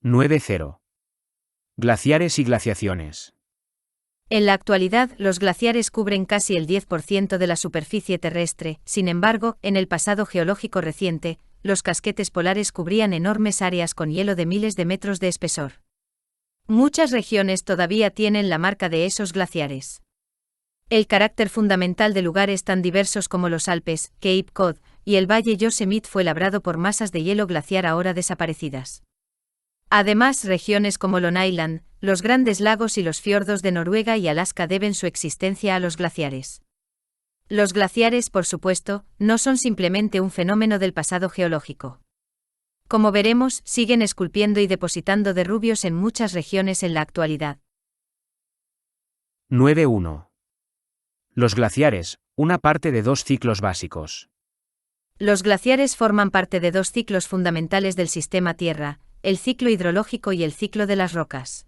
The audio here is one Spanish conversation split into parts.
9.0. Glaciares y glaciaciones. En la actualidad, los glaciares cubren casi el 10% de la superficie terrestre. Sin embargo, en el pasado geológico reciente, los casquetes polares cubrían enormes áreas con hielo de miles de metros de espesor. Muchas regiones todavía tienen la marca de esos glaciares. El carácter fundamental de lugares tan diversos como los Alpes, Cape Cod y el Valle Yosemite fue labrado por masas de hielo glaciar ahora desaparecidas. Además, regiones como Long Island, los grandes lagos y los fiordos de Noruega y Alaska deben su existencia a los glaciares. Los glaciares, por supuesto, no son simplemente un fenómeno del pasado geológico. Como veremos, siguen esculpiendo y depositando derrubios en muchas regiones en la actualidad. 9.1. Los glaciares, una parte de dos ciclos básicos. Los glaciares forman parte de dos ciclos fundamentales del sistema Tierra, el ciclo hidrológico y el ciclo de las rocas.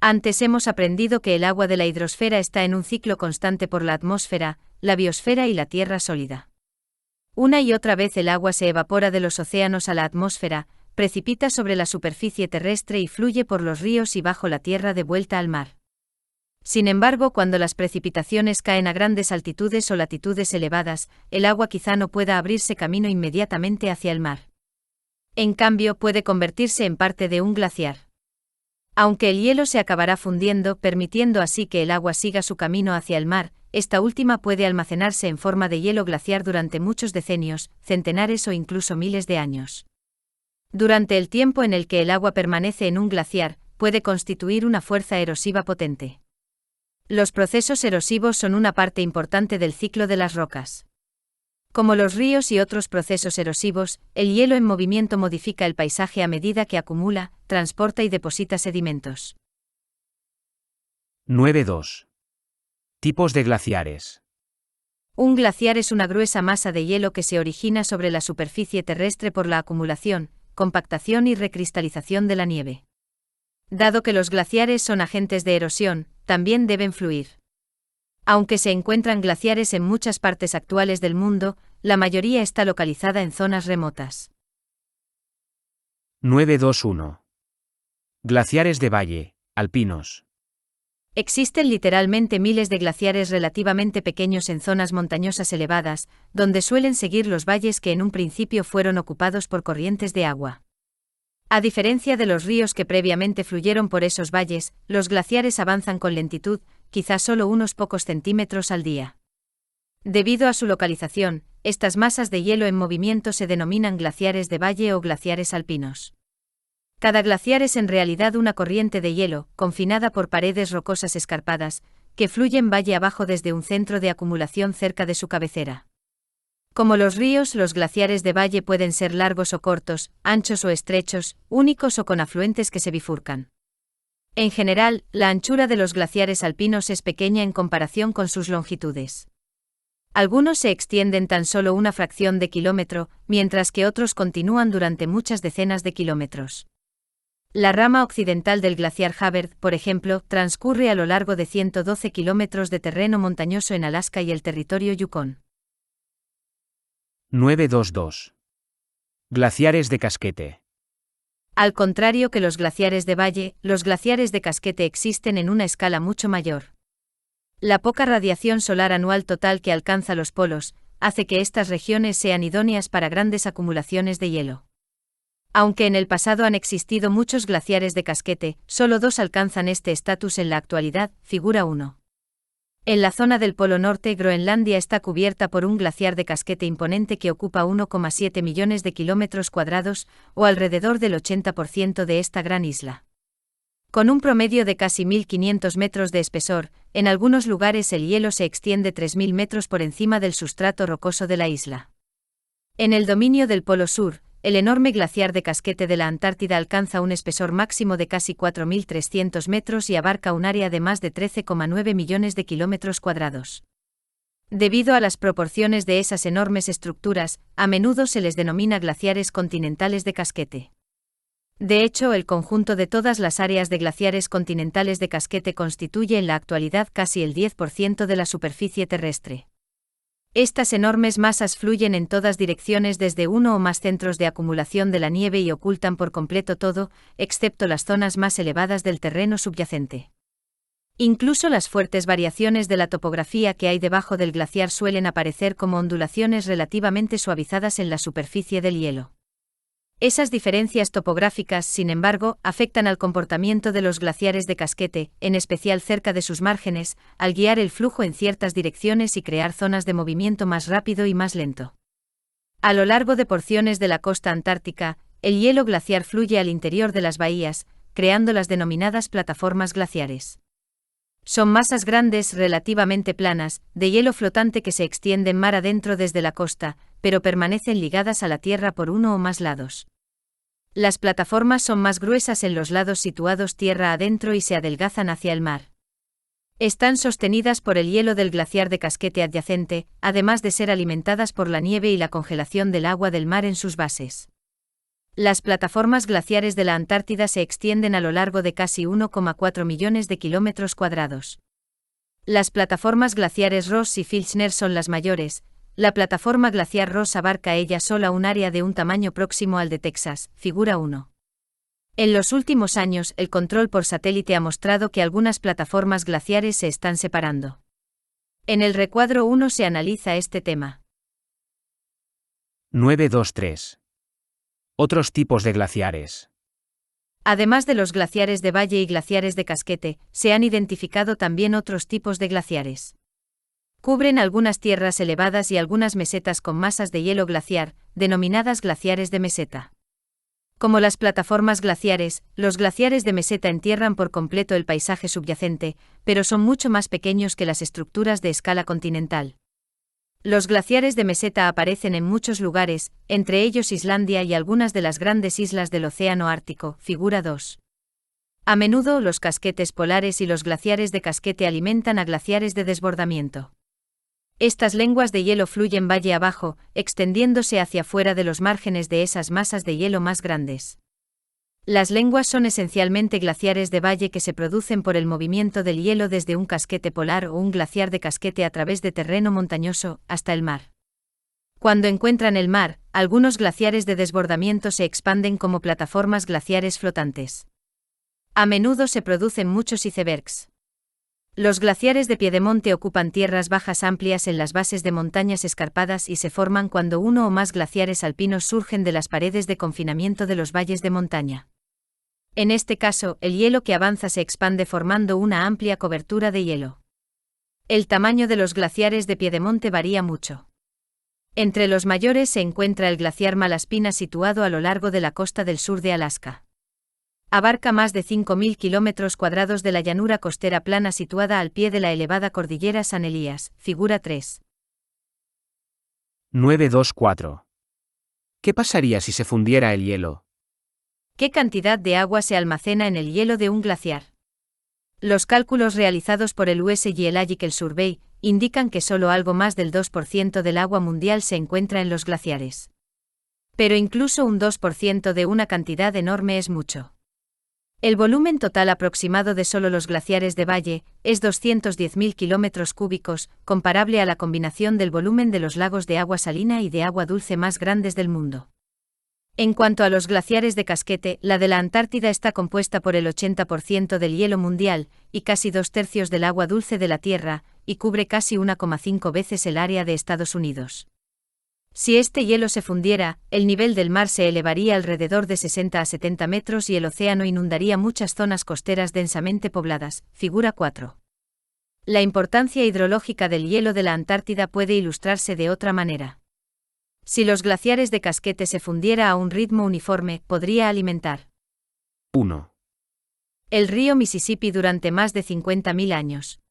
Antes hemos aprendido que el agua de la hidrosfera está en un ciclo constante por la atmósfera, la biosfera y la Tierra sólida. Una y otra vez el agua se evapora de los océanos a la atmósfera, precipita sobre la superficie terrestre y fluye por los ríos y bajo la tierra de vuelta al mar. Sin embargo, cuando las precipitaciones caen a grandes altitudes o latitudes elevadas, el agua quizá no pueda abrirse camino inmediatamente hacia el mar. En cambio, puede convertirse en parte de un glaciar. Aunque el hielo se acabará fundiendo, permitiendo así que el agua siga su camino hacia el mar, esta última puede almacenarse en forma de hielo glaciar durante muchos decenios, centenares o incluso miles de años. Durante el tiempo en el que el agua permanece en un glaciar, puede constituir una fuerza erosiva potente. Los procesos erosivos son una parte importante del ciclo de las rocas. Como los ríos y otros procesos erosivos, el hielo en movimiento modifica el paisaje a medida que acumula, transporta y deposita sedimentos. 9.2. Tipos de glaciares. Un glaciar es una gruesa masa de hielo que se origina sobre la superficie terrestre por la acumulación, compactación y recristalización de la nieve. Dado que los glaciares son agentes de erosión, también deben fluir. Aunque se encuentran glaciares en muchas partes actuales del mundo, la mayoría está localizada en zonas remotas. 9.2.1. Glaciares de valle, alpinos. Existen literalmente miles de glaciares relativamente pequeños en zonas montañosas elevadas, donde suelen seguir los valles que en un principio fueron ocupados por corrientes de agua. A diferencia de los ríos que previamente fluyeron por esos valles, los glaciares avanzan con lentitud, quizás solo unos pocos centímetros al día. Debido a su localización, estas masas de hielo en movimiento se denominan glaciares de valle o glaciares alpinos. Cada glaciar es en realidad una corriente de hielo, confinada por paredes rocosas escarpadas, que fluyen valle abajo desde un centro de acumulación cerca de su cabecera. Como los ríos, los glaciares de valle pueden ser largos o cortos, anchos o estrechos, únicos o con afluentes que se bifurcan. En general, la anchura de los glaciares alpinos es pequeña en comparación con sus longitudes. Algunos se extienden tan solo una fracción de kilómetro, mientras que otros continúan durante muchas decenas de kilómetros. La rama occidental del glaciar Hubbard, por ejemplo, transcurre a lo largo de 112 kilómetros de terreno montañoso en Alaska y el territorio Yukón. 9.2.2. Glaciares de casquete. Al contrario que los glaciares de valle, los glaciares de casquete existen en una escala mucho mayor. La poca radiación solar anual total que alcanza los polos, hace que estas regiones sean idóneas para grandes acumulaciones de hielo. Aunque en el pasado han existido muchos glaciares de casquete, solo 2 alcanzan este estatus en la actualidad, figura 1. En la zona del Polo Norte, Groenlandia está cubierta por un glaciar de casquete imponente que ocupa 1,7 millones de kilómetros cuadrados, o alrededor del 80% de esta gran isla. Con un promedio de casi 1.500 metros de espesor, en algunos lugares el hielo se extiende 3.000 metros por encima del sustrato rocoso de la isla. En el dominio del Polo Sur, el enorme glaciar de casquete de la Antártida alcanza un espesor máximo de casi 4.300 metros y abarca un área de más de 13,9 millones de kilómetros cuadrados. Debido a las proporciones de esas enormes estructuras, a menudo se les denomina glaciares continentales de casquete. De hecho, el conjunto de todas las áreas de glaciares continentales de casquete constituye en la actualidad casi el 10% de la superficie terrestre. Estas enormes masas fluyen en todas direcciones desde uno o más centros de acumulación de la nieve y ocultan por completo todo, excepto las zonas más elevadas del terreno subyacente. Incluso las fuertes variaciones de la topografía que hay debajo del glaciar suelen aparecer como ondulaciones relativamente suavizadas en la superficie del hielo. Esas diferencias topográficas, sin embargo, afectan al comportamiento de los glaciares de casquete, en especial cerca de sus márgenes, al guiar el flujo en ciertas direcciones y crear zonas de movimiento más rápido y más lento. A lo largo de porciones de la costa antártica, el hielo glaciar fluye al interior de las bahías, creando las denominadas plataformas glaciares. Son masas grandes, relativamente planas, de hielo flotante que se extienden mar adentro desde la costa, pero permanecen ligadas a la tierra por uno o más lados. Las plataformas son más gruesas en los lados situados tierra adentro y se adelgazan hacia el mar. Están sostenidas por el hielo del glaciar de casquete adyacente, además de ser alimentadas por la nieve y la congelación del agua del mar en sus bases. Las plataformas glaciares de la Antártida se extienden a lo largo de casi 1,4 millones de kilómetros cuadrados. Las plataformas glaciares Ross y Filchner son las mayores. La plataforma glaciar Ross abarca ella sola un área de un tamaño próximo al de Texas, figura 1. En los últimos años, el control por satélite ha mostrado que algunas plataformas glaciares se están separando. En el recuadro 1 se analiza este tema. 923. Otros tipos de glaciares. Además de los glaciares de valle y glaciares de casquete, se han identificado también otros tipos de glaciares. Cubren algunas tierras elevadas y algunas mesetas con masas de hielo glaciar, denominadas glaciares de meseta. Como las plataformas glaciares, los glaciares de meseta entierran por completo el paisaje subyacente, pero son mucho más pequeños que las estructuras de escala continental. Los glaciares de meseta aparecen en muchos lugares, entre ellos Islandia y algunas de las grandes islas del Océano Ártico, figura 2. A menudo los casquetes polares y los glaciares de casquete alimentan a glaciares de desbordamiento. Estas lenguas de hielo fluyen valle abajo, extendiéndose hacia fuera de los márgenes de esas masas de hielo más grandes. Las lenguas son esencialmente glaciares de valle que se producen por el movimiento del hielo desde un casquete polar o un glaciar de casquete a través de terreno montañoso, hasta el mar. Cuando encuentran el mar, algunos glaciares de desbordamiento se expanden como plataformas glaciares flotantes. A menudo se producen muchos icebergs. Los glaciares de piedemonte ocupan tierras bajas amplias en las bases de montañas escarpadas y se forman cuando uno o más glaciares alpinos surgen de las paredes de confinamiento de los valles de montaña. En este caso, el hielo que avanza se expande formando una amplia cobertura de hielo. El tamaño de los glaciares de piedemonte varía mucho. Entre los mayores se encuentra el glaciar Malaspina situado a lo largo de la costa del sur de Alaska. Abarca más de 5.000 kilómetros cuadrados de la llanura costera plana situada al pie de la elevada cordillera San Elías, figura 3. 924. ¿Qué pasaría si se fundiera el hielo? ¿Qué cantidad de agua se almacena en el hielo de un glaciar? Los cálculos realizados por el US Geological Survey indican que solo algo más del 2% del agua mundial se encuentra en los glaciares. Pero incluso un 2% de una cantidad enorme es mucho. El volumen total aproximado de solo los glaciares de valle es 210.000 kilómetros cúbicos, comparable a la combinación del volumen de los lagos de agua salina y de agua dulce más grandes del mundo. En cuanto a los glaciares de casquete, la de la Antártida está compuesta por el 80% del hielo mundial, y casi 2/3 del agua dulce de la Tierra, y cubre casi 1,5 veces el área de Estados Unidos. Si este hielo se fundiera, el nivel del mar se elevaría alrededor de 60 a 70 metros y el océano inundaría muchas zonas costeras densamente pobladas, figura 4. La importancia hidrológica del hielo de la Antártida puede ilustrarse de otra manera. Si los glaciares de casquete se fundiera a un ritmo uniforme, podría alimentar 1. el río Mississippi durante más de 50.000 años.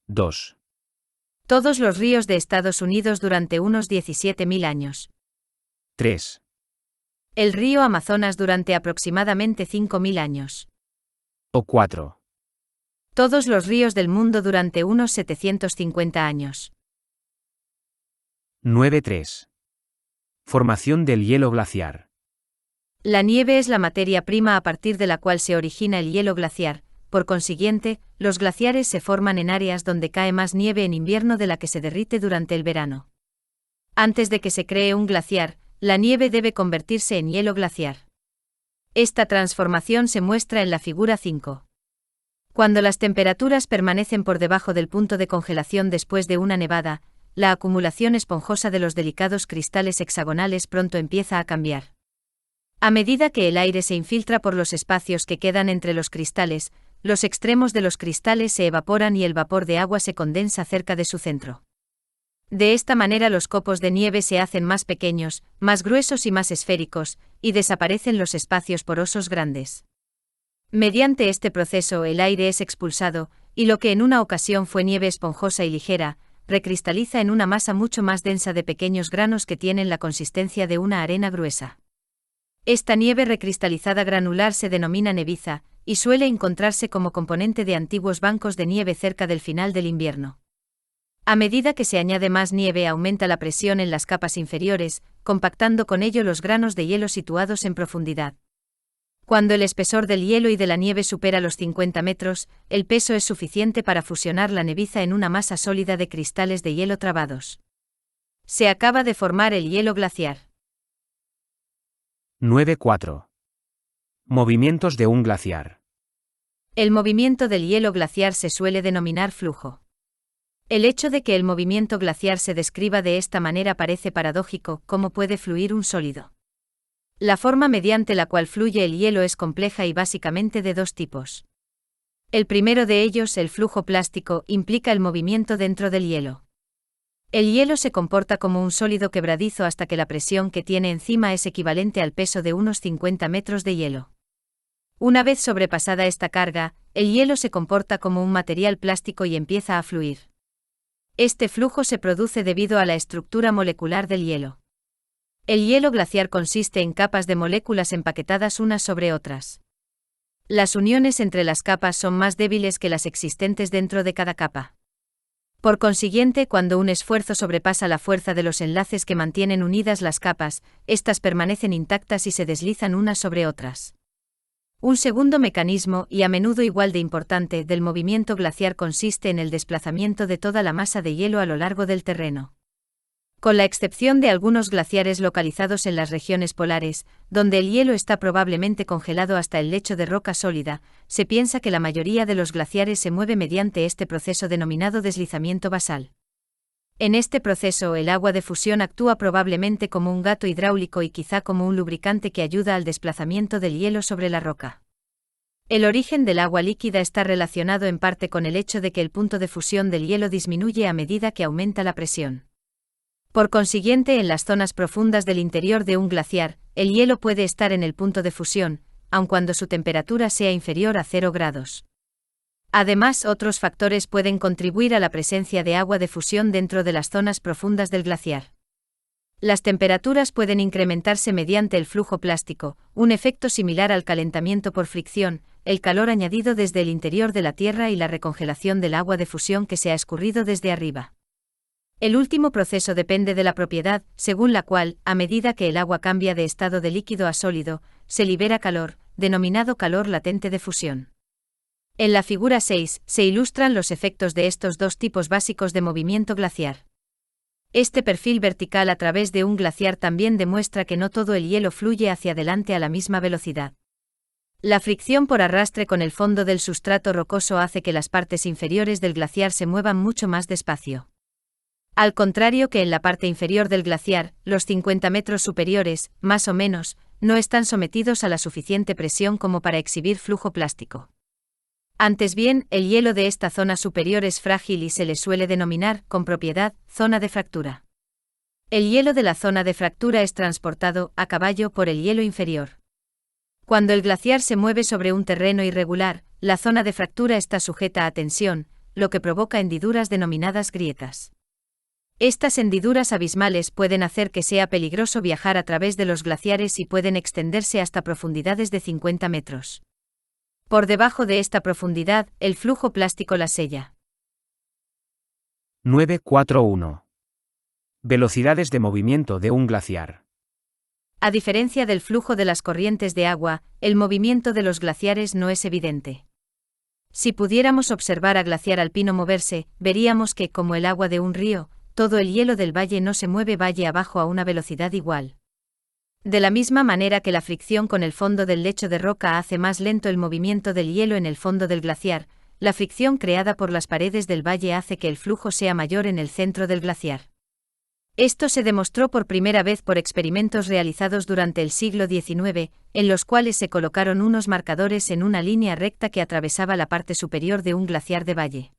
2. Todos los ríos de Estados Unidos durante unos 17.000 años. 3. El río Amazonas durante aproximadamente 5.000 años. O 4. Todos los ríos del mundo durante unos 750 años. 9.3. Formación del hielo glaciar. La nieve es la materia prima a partir de la cual se origina el hielo glaciar, por consiguiente, los glaciares se forman en áreas donde cae más nieve en invierno de la que se derrite durante el verano. Antes de que se cree un glaciar, la nieve debe convertirse en hielo glaciar. Esta transformación se muestra en la figura 5. Cuando las temperaturas permanecen por debajo del punto de congelación después de una nevada, la acumulación esponjosa de los delicados cristales hexagonales pronto empieza a cambiar. A medida que el aire se infiltra por los espacios que quedan entre los cristales, los extremos de los cristales se evaporan y el vapor de agua se condensa cerca de su centro. De esta manera los copos de nieve se hacen más pequeños, más gruesos y más esféricos, y desaparecen los espacios porosos grandes. Mediante este proceso el aire es expulsado, y lo que en una ocasión fue nieve esponjosa y ligera, recristaliza en una masa mucho más densa de pequeños granos que tienen la consistencia de una arena gruesa. Esta nieve recristalizada granular se denomina neviza, y suele encontrarse como componente de antiguos bancos de nieve cerca del final del invierno. A medida que se añade más nieve aumenta la presión en las capas inferiores, compactando con ello los granos de hielo situados en profundidad. Cuando el espesor del hielo y de la nieve supera los 50 metros, el peso es suficiente para fusionar la neviza en una masa sólida de cristales de hielo trabados. Se acaba de formar el hielo glaciar. 9.4. Movimientos de un glaciar. El movimiento del hielo glaciar se suele denominar flujo. El hecho de que el movimiento glaciar se describa de esta manera parece paradójico. ¿Cómo puede fluir un sólido? La forma mediante la cual fluye el hielo es compleja y básicamente de dos tipos. El primero de ellos, el flujo plástico, implica el movimiento dentro del hielo. El hielo se comporta como un sólido quebradizo hasta que la presión que tiene encima es equivalente al peso de unos 50 metros de hielo. Una vez sobrepasada esta carga, el hielo se comporta como un material plástico y empieza a fluir. Este flujo se produce debido a la estructura molecular del hielo. El hielo glaciar consiste en capas de moléculas empaquetadas unas sobre otras. Las uniones entre las capas son más débiles que las existentes dentro de cada capa. Por consiguiente, cuando un esfuerzo sobrepasa la fuerza de los enlaces que mantienen unidas las capas, éstas permanecen intactas y se deslizan unas sobre otras. Un segundo mecanismo, y a menudo igual de importante, del movimiento glaciar consiste en el desplazamiento de toda la masa de hielo a lo largo del terreno. Con la excepción de algunos glaciares localizados en las regiones polares, donde el hielo está probablemente congelado hasta el lecho de roca sólida, se piensa que la mayoría de los glaciares se mueve mediante este proceso denominado deslizamiento basal. En este proceso el agua de fusión actúa probablemente como un gato hidráulico y quizá como un lubricante que ayuda al desplazamiento del hielo sobre la roca. El origen del agua líquida está relacionado en parte con el hecho de que el punto de fusión del hielo disminuye a medida que aumenta la presión. Por consiguiente, en las zonas profundas del interior de un glaciar, el hielo puede estar en el punto de fusión, aun cuando su temperatura sea inferior a 0 grados. Además, otros factores pueden contribuir a la presencia de agua de fusión dentro de las zonas profundas del glaciar. Las temperaturas pueden incrementarse mediante el flujo plástico, un efecto similar al calentamiento por fricción, el calor añadido desde el interior de la Tierra y la recongelación del agua de fusión que se ha escurrido desde arriba. El último proceso depende de la propiedad, según la cual, a medida que el agua cambia de estado de líquido a sólido, se libera calor, denominado calor latente de fusión. En la figura 6, se ilustran los efectos de estos dos tipos básicos de movimiento glaciar. Este perfil vertical a través de un glaciar también demuestra que no todo el hielo fluye hacia adelante a la misma velocidad. La fricción por arrastre con el fondo del sustrato rocoso hace que las partes inferiores del glaciar se muevan mucho más despacio. Al contrario que en la parte inferior del glaciar, los 50 metros superiores, más o menos, no están sometidos a la suficiente presión como para exhibir flujo plástico. Antes bien, el hielo de esta zona superior es frágil y se le suele denominar, con propiedad, zona de fractura. El hielo de la zona de fractura es transportado, a caballo, por el hielo inferior. Cuando el glaciar se mueve sobre un terreno irregular, la zona de fractura está sujeta a tensión, lo que provoca hendiduras denominadas grietas. Estas hendiduras abismales pueden hacer que sea peligroso viajar a través de los glaciares y pueden extenderse hasta profundidades de 50 metros. Por debajo de esta profundidad, el flujo plástico la sella. 9.4.1. Velocidades de movimiento de un glaciar. A diferencia del flujo de las corrientes de agua, el movimiento de los glaciares no es evidente. Si pudiéramos observar a glaciar alpino moverse, veríamos que, como el agua de un río, todo el hielo del valle no se mueve valle abajo a una velocidad igual. De la misma manera que la fricción con el fondo del lecho de roca hace más lento el movimiento del hielo en el fondo del glaciar, la fricción creada por las paredes del valle hace que el flujo sea mayor en el centro del glaciar. Esto se demostró por primera vez por experimentos realizados durante el siglo XIX, en los cuales se colocaron unos marcadores en una línea recta que atravesaba la parte superior de un glaciar de valle.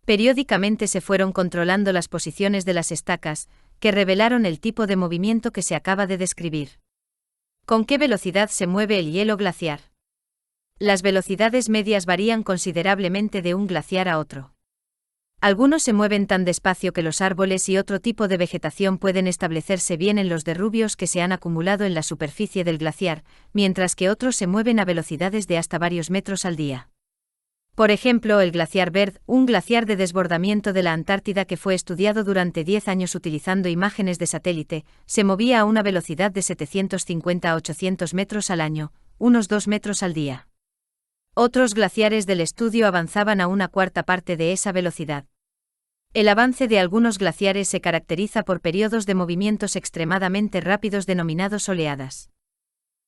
Periódicamente se fueron controlando las posiciones de las estacas, que revelaron el tipo de movimiento que se acaba de describir. ¿Con qué velocidad se mueve el hielo glaciar? Las velocidades medias varían considerablemente de un glaciar a otro. Algunos se mueven tan despacio que los árboles y otro tipo de vegetación pueden establecerse bien en los derrubios que se han acumulado en la superficie del glaciar, mientras que otros se mueven a velocidades de hasta varios metros al día. Por ejemplo, el glaciar Baird, un glaciar de desbordamiento de la Antártida que fue estudiado durante 10 años utilizando imágenes de satélite, se movía a una velocidad de 750 a 800 metros al año, unos 2 metros al día. Otros glaciares del estudio avanzaban a una cuarta parte de esa velocidad. El avance de algunos glaciares se caracteriza por periodos de movimientos extremadamente rápidos denominados oleadas.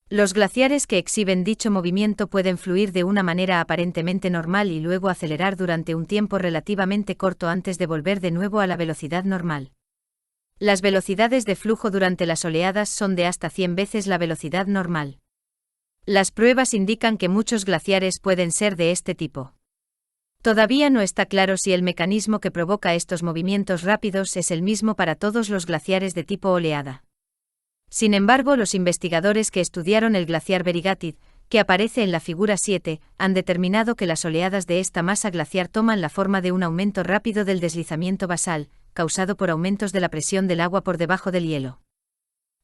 Los glaciares que exhiben dicho movimiento pueden fluir de una manera aparentemente normal y luego acelerar durante un tiempo relativamente corto antes de volver de nuevo a la velocidad normal. Las velocidades de flujo durante las oleadas son de hasta 100 veces la velocidad normal. Las pruebas indican que muchos glaciares pueden ser de este tipo. Todavía no está claro si el mecanismo que provoca estos movimientos rápidos es el mismo para todos los glaciares de tipo oleada. Sin embargo, los investigadores que estudiaron el glaciar Verigatid, que aparece en la figura 7, han determinado que las oleadas de esta masa glaciar toman la forma de un aumento rápido del deslizamiento basal, causado por aumentos de la presión del agua por debajo del hielo.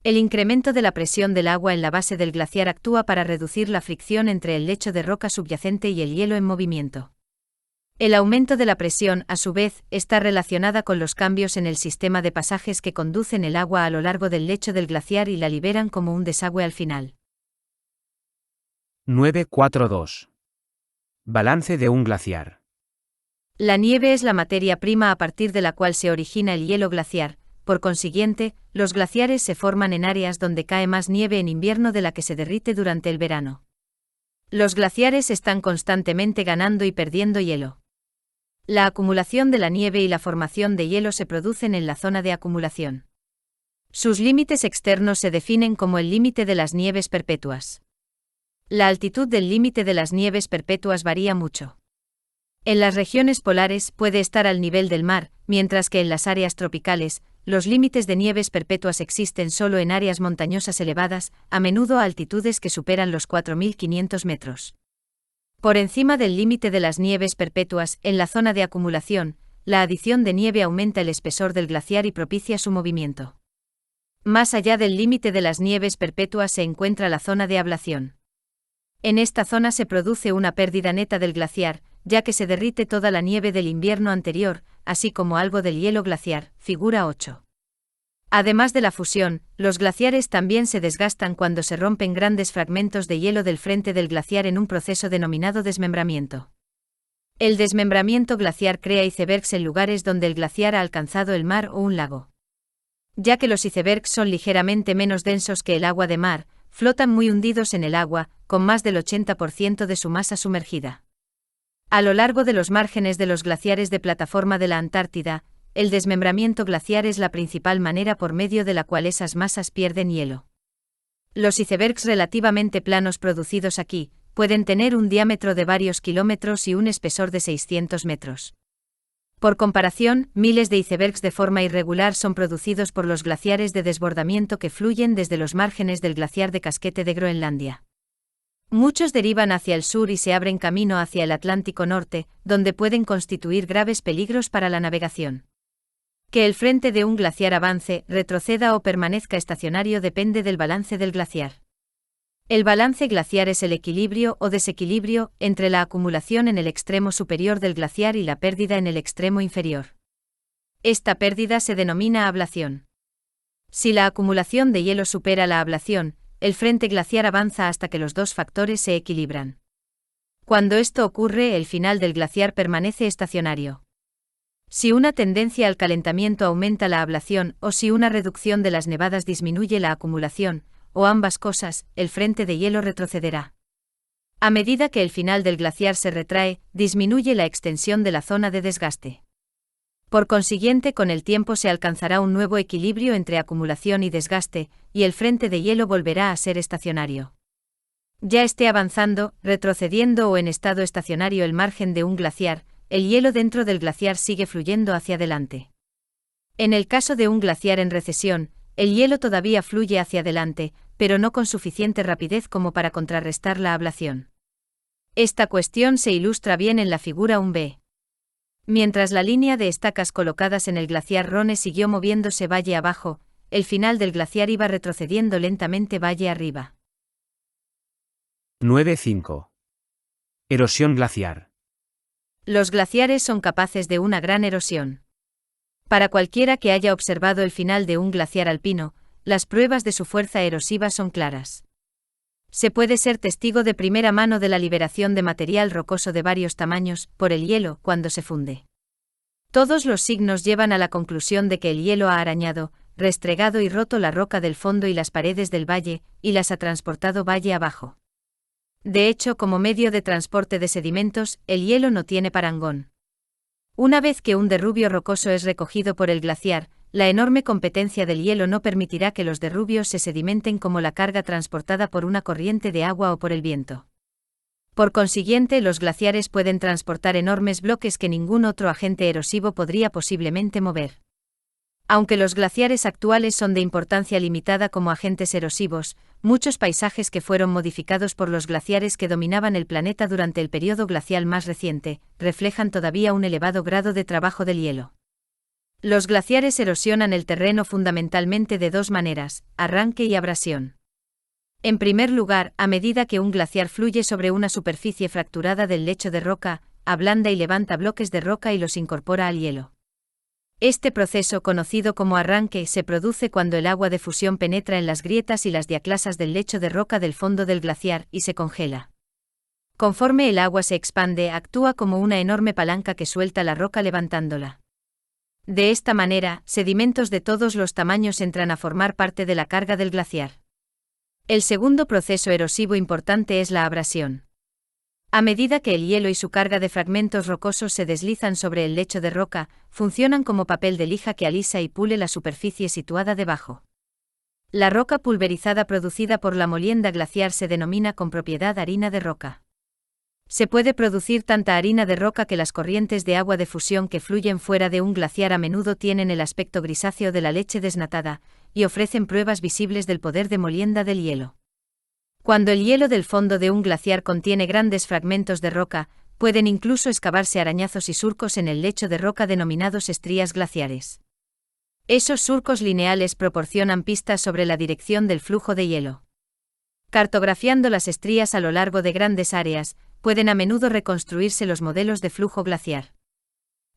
El incremento de la presión del agua en la base del glaciar actúa para reducir la fricción entre el lecho de roca subyacente y el hielo en movimiento. El aumento de la presión, a su vez, está relacionada con los cambios en el sistema de pasajes que conducen el agua a lo largo del lecho del glaciar y la liberan como un desagüe al final. 942. Balance de un glaciar. La nieve es la materia prima a partir de la cual se origina el hielo glaciar. Por consiguiente, los glaciares se forman en áreas donde cae más nieve en invierno de la que se derrite durante el verano. Los glaciares están constantemente ganando y perdiendo hielo. La acumulación de la nieve y la formación de hielo se producen en la zona de acumulación. Sus límites externos se definen como el límite de las nieves perpetuas. La altitud del límite de las nieves perpetuas varía mucho. En las regiones polares puede estar al nivel del mar, mientras que en las áreas tropicales, los límites de nieves perpetuas existen solo en áreas montañosas elevadas, a menudo a altitudes que superan los 4.500 metros. Por encima del límite de las nieves perpetuas, en la zona de acumulación, la adición de nieve aumenta el espesor del glaciar y propicia su movimiento. Más allá del límite de las nieves perpetuas se encuentra la zona de ablación. En esta zona se produce una pérdida neta del glaciar, ya que se derrite toda la nieve del invierno anterior, así como algo del hielo glaciar, figura 8. Además de la fusión, los glaciares también se desgastan cuando se rompen grandes fragmentos de hielo del frente del glaciar en un proceso denominado desmembramiento. El desmembramiento glaciar crea icebergs en lugares donde el glaciar ha alcanzado el mar o un lago. Ya que los icebergs son ligeramente menos densos que el agua de mar, flotan muy hundidos en el agua, con más del 80% de su masa sumergida. A lo largo de los márgenes de los glaciares de plataforma de la Antártida, el desmembramiento glaciar es la principal manera por medio de la cual esas masas pierden hielo. Los icebergs relativamente planos producidos aquí, pueden tener un diámetro de varios kilómetros y un espesor de 600 metros. Por comparación, miles de icebergs de forma irregular son producidos por los glaciares de desbordamiento que fluyen desde los márgenes del glaciar de Casquete de Groenlandia. Muchos derivan hacia el sur y se abren camino hacia el Atlántico Norte, donde pueden constituir graves peligros para la navegación. Que el frente de un glaciar avance, retroceda o permanezca estacionario depende del balance del glaciar. El balance glaciar es el equilibrio o desequilibrio entre la acumulación en el extremo superior del glaciar y la pérdida en el extremo inferior. Esta pérdida se denomina ablación. Si la acumulación de hielo supera la ablación, el frente glaciar avanza hasta que los dos factores se equilibran. Cuando esto ocurre, el final del glaciar permanece estacionario. Si una tendencia al calentamiento aumenta la ablación o si una reducción de las nevadas disminuye la acumulación, o ambas cosas, el frente de hielo retrocederá. A medida que el final del glaciar se retrae, disminuye la extensión de la zona de desgaste. Por consiguiente, con el tiempo se alcanzará un nuevo equilibrio entre acumulación y desgaste, y el frente de hielo volverá a ser estacionario. Ya esté avanzando, retrocediendo o en estado estacionario el margen de un glaciar, el hielo dentro del glaciar sigue fluyendo hacia adelante. En el caso de un glaciar en recesión, el hielo todavía fluye hacia adelante, pero no con suficiente rapidez como para contrarrestar la ablación. Esta cuestión se ilustra bien en la figura 1b. Mientras la línea de estacas colocadas en el glaciar Rhone siguió moviéndose valle abajo, el final del glaciar iba retrocediendo lentamente valle arriba. 9.5. Erosión glaciar. Los glaciares son capaces de una gran erosión. Para cualquiera que haya observado el final de un glaciar alpino, las pruebas de su fuerza erosiva son claras. Se puede ser testigo de primera mano de la liberación de material rocoso de varios tamaños, por el hielo, cuando se funde. Todos los signos llevan a la conclusión de que el hielo ha arañado, restregado y roto la roca del fondo y las paredes del valle, y las ha transportado valle abajo. De hecho, como medio de transporte de sedimentos, el hielo no tiene parangón. Una vez que un derrubio rocoso es recogido por el glaciar, la enorme competencia del hielo no permitirá que los derrubios se sedimenten como la carga transportada por una corriente de agua o por el viento. Por consiguiente, los glaciares pueden transportar enormes bloques que ningún otro agente erosivo podría posiblemente mover. Aunque los glaciares actuales son de importancia limitada como agentes erosivos, muchos paisajes que fueron modificados por los glaciares que dominaban el planeta durante el período glacial más reciente, reflejan todavía un elevado grado de trabajo del hielo. Los glaciares erosionan el terreno fundamentalmente de dos maneras, arranque y abrasión. En primer lugar, a medida que un glaciar fluye sobre una superficie fracturada del lecho de roca, ablanda y levanta bloques de roca y los incorpora al hielo. Este proceso, conocido como arranque, se produce cuando el agua de fusión penetra en las grietas y las diaclasas del lecho de roca del fondo del glaciar y se congela. Conforme el agua se expande, actúa como una enorme palanca que suelta la roca levantándola. De esta manera, sedimentos de todos los tamaños entran a formar parte de la carga del glaciar. El segundo proceso erosivo importante es la abrasión. A medida que el hielo y su carga de fragmentos rocosos se deslizan sobre el lecho de roca, funcionan como papel de lija que alisa y pule la superficie situada debajo. La roca pulverizada producida por la molienda glaciar se denomina con propiedad harina de roca. Se puede producir tanta harina de roca que las corrientes de agua de fusión que fluyen fuera de un glaciar a menudo tienen el aspecto grisáceo de la leche desnatada, y ofrecen pruebas visibles del poder de molienda del hielo. Cuando el hielo del fondo de un glaciar contiene grandes fragmentos de roca, pueden incluso excavarse arañazos y surcos en el lecho de roca denominados estrías glaciares. Esos surcos lineales proporcionan pistas sobre la dirección del flujo de hielo. Cartografiando las estrías a lo largo de grandes áreas, pueden a menudo reconstruirse los modelos de flujo glaciar.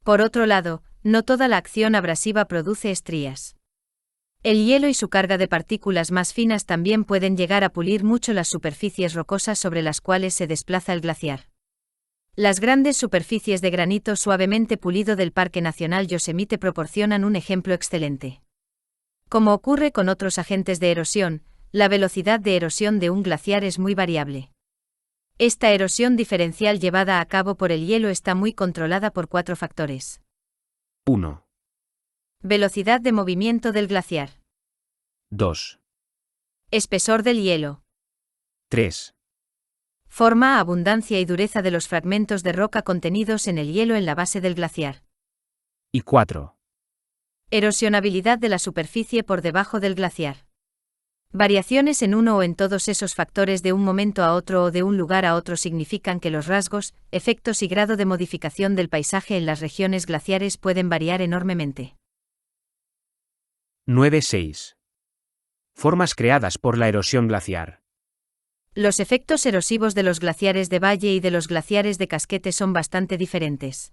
Por otro lado, no toda la acción abrasiva produce estrías. El hielo y su carga de partículas más finas también pueden llegar a pulir mucho las superficies rocosas sobre las cuales se desplaza el glaciar. Las grandes superficies de granito suavemente pulido del Parque Nacional Yosemite proporcionan un ejemplo excelente. Como ocurre con otros agentes de erosión, la velocidad de erosión de un glaciar es muy variable. Esta erosión diferencial llevada a cabo por el hielo está muy controlada por 4 factores. 1. Velocidad de movimiento del glaciar. 2. Espesor del hielo. 3. Forma, abundancia y dureza de los fragmentos de roca contenidos en el hielo en la base del glaciar. Y 4. Erosionabilidad de la superficie por debajo del glaciar. Variaciones en uno o en todos esos factores de un momento a otro o de un lugar a otro significan que los rasgos, efectos y grado de modificación del paisaje en las regiones glaciares pueden variar enormemente. 9.6. Formas creadas por la erosión glaciar. Los efectos erosivos de los glaciares de valle y de los glaciares de casquete son bastante diferentes.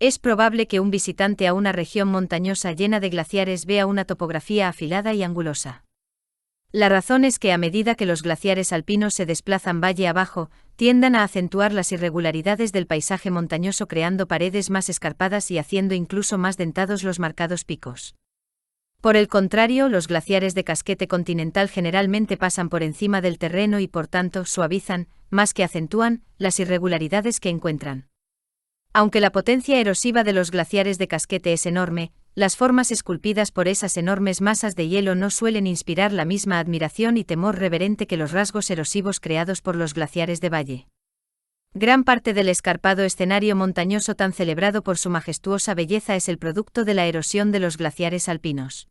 Es probable que un visitante a una región montañosa llena de glaciares vea una topografía afilada y angulosa. La razón es que a medida que los glaciares alpinos se desplazan valle abajo, tiendan a acentuar las irregularidades del paisaje montañoso creando paredes más escarpadas y haciendo incluso más dentados los marcados picos. Por el contrario, los glaciares de casquete continental generalmente pasan por encima del terreno y por tanto suavizan, más que acentúan, las irregularidades que encuentran. Aunque la potencia erosiva de los glaciares de casquete es enorme, las formas esculpidas por esas enormes masas de hielo no suelen inspirar la misma admiración y temor reverente que los rasgos erosivos creados por los glaciares de valle. Gran parte del escarpado escenario montañoso tan celebrado por su majestuosa belleza es el producto de la erosión de los glaciares alpinos.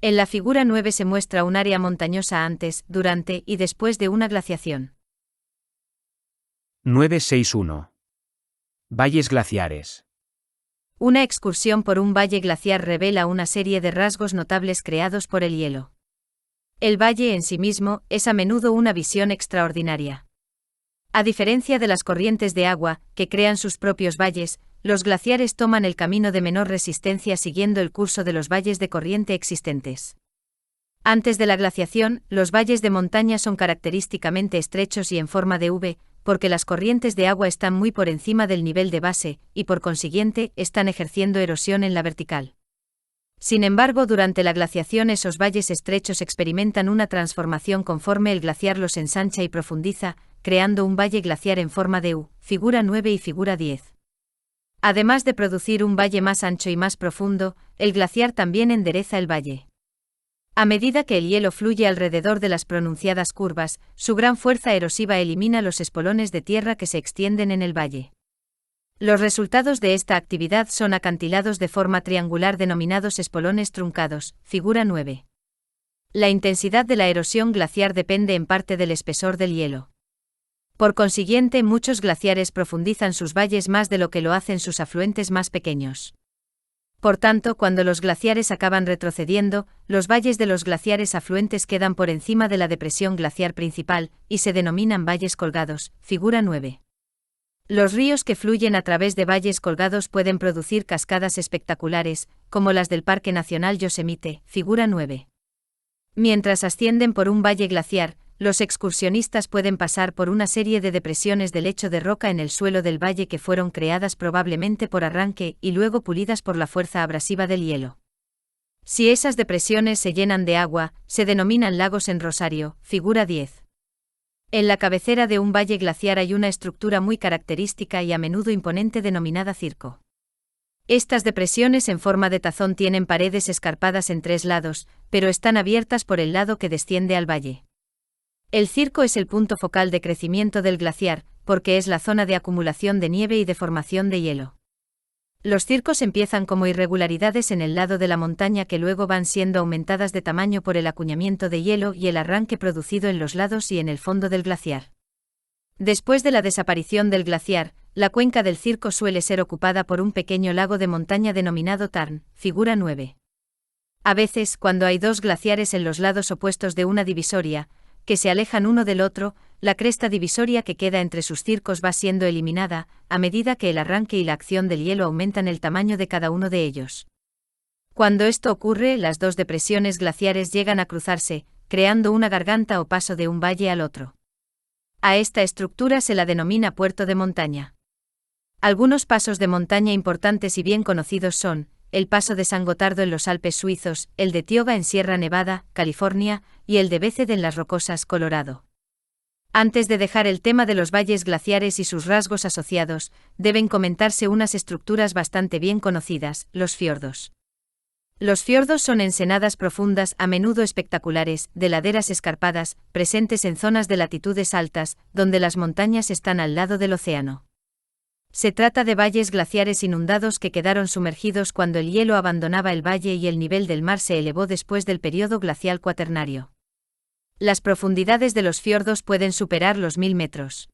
En la figura 9 se muestra un área montañosa antes, durante y después de una glaciación. 961. Valles glaciares. Una excursión por un valle glaciar revela una serie de rasgos notables creados por el hielo. El valle en sí mismo es a menudo una visión extraordinaria. A diferencia de las corrientes de agua, que crean sus propios valles, los glaciares toman el camino de menor resistencia siguiendo el curso de los valles de corriente existentes. Antes de la glaciación, los valles de montaña son característicamente estrechos y en forma de V, porque las corrientes de agua están muy por encima del nivel de base, y por consiguiente, están ejerciendo erosión en la vertical. Sin embargo, durante la glaciación esos valles estrechos experimentan una transformación conforme el glaciar los ensancha y profundiza, creando un valle glaciar en forma de U, figura 9 y figura 10. Además de producir un valle más ancho y más profundo, el glaciar también endereza el valle. A medida que el hielo fluye alrededor de las pronunciadas curvas, su gran fuerza erosiva elimina los espolones de tierra que se extienden en el valle. Los resultados de esta actividad son acantilados de forma triangular denominados espolones truncados, figura 9. La intensidad de la erosión glaciar depende en parte del espesor del hielo. Por consiguiente, muchos glaciares profundizan sus valles más de lo que lo hacen sus afluentes más pequeños. Por tanto, cuando los glaciares acaban retrocediendo, los valles de los glaciares afluentes quedan por encima de la depresión glaciar principal, y se denominan valles colgados, figura 9. Los ríos que fluyen a través de valles colgados pueden producir cascadas espectaculares, como las del Parque Nacional Yosemite, figura 9. Mientras ascienden por un valle glaciar, los excursionistas pueden pasar por una serie de depresiones de lecho de roca en el suelo del valle que fueron creadas probablemente por arranque y luego pulidas por la fuerza abrasiva del hielo. Si esas depresiones se llenan de agua, se denominan lagos en Rosario, figura 10. En la cabecera de un valle glaciar hay una estructura muy característica y a menudo imponente denominada circo. Estas depresiones en forma de tazón tienen paredes escarpadas en 3 lados, pero están abiertas por el lado que desciende al valle. El circo es el punto focal de crecimiento del glaciar, porque es la zona de acumulación de nieve y de formación de hielo. Los circos empiezan como irregularidades en el lado de la montaña que luego van siendo aumentadas de tamaño por el acuñamiento de hielo y el arranque producido en los lados y en el fondo del glaciar. Después de la desaparición del glaciar, la cuenca del circo suele ser ocupada por un pequeño lago de montaña denominado Tarn, figura 9. A veces, cuando hay 2 glaciares en los lados opuestos de una divisoria, que se alejan uno del otro, la cresta divisoria que queda entre sus circos va siendo eliminada, a medida que el arranque y la acción del hielo aumentan el tamaño de cada uno de ellos. Cuando esto ocurre, las 2 depresiones glaciares llegan a cruzarse, creando una garganta o paso de un valle al otro. A esta estructura se la denomina puerto de montaña. Algunos pasos de montaña importantes y bien conocidos son, el paso de San Gotardo en los Alpes suizos, el de Tioga en Sierra Nevada, California, y el de Beced en las Rocosas, Colorado. Antes de dejar el tema de los valles glaciares y sus rasgos asociados, deben comentarse unas estructuras bastante bien conocidas, los fiordos. Los fiordos son ensenadas profundas, a menudo espectaculares, de laderas escarpadas, presentes en zonas de latitudes altas, donde las montañas están al lado del océano. Se trata de valles glaciares inundados que quedaron sumergidos cuando el hielo abandonaba el valle y el nivel del mar se elevó después del período glacial cuaternario. Las profundidades de los fiordos pueden superar los 1000 metros.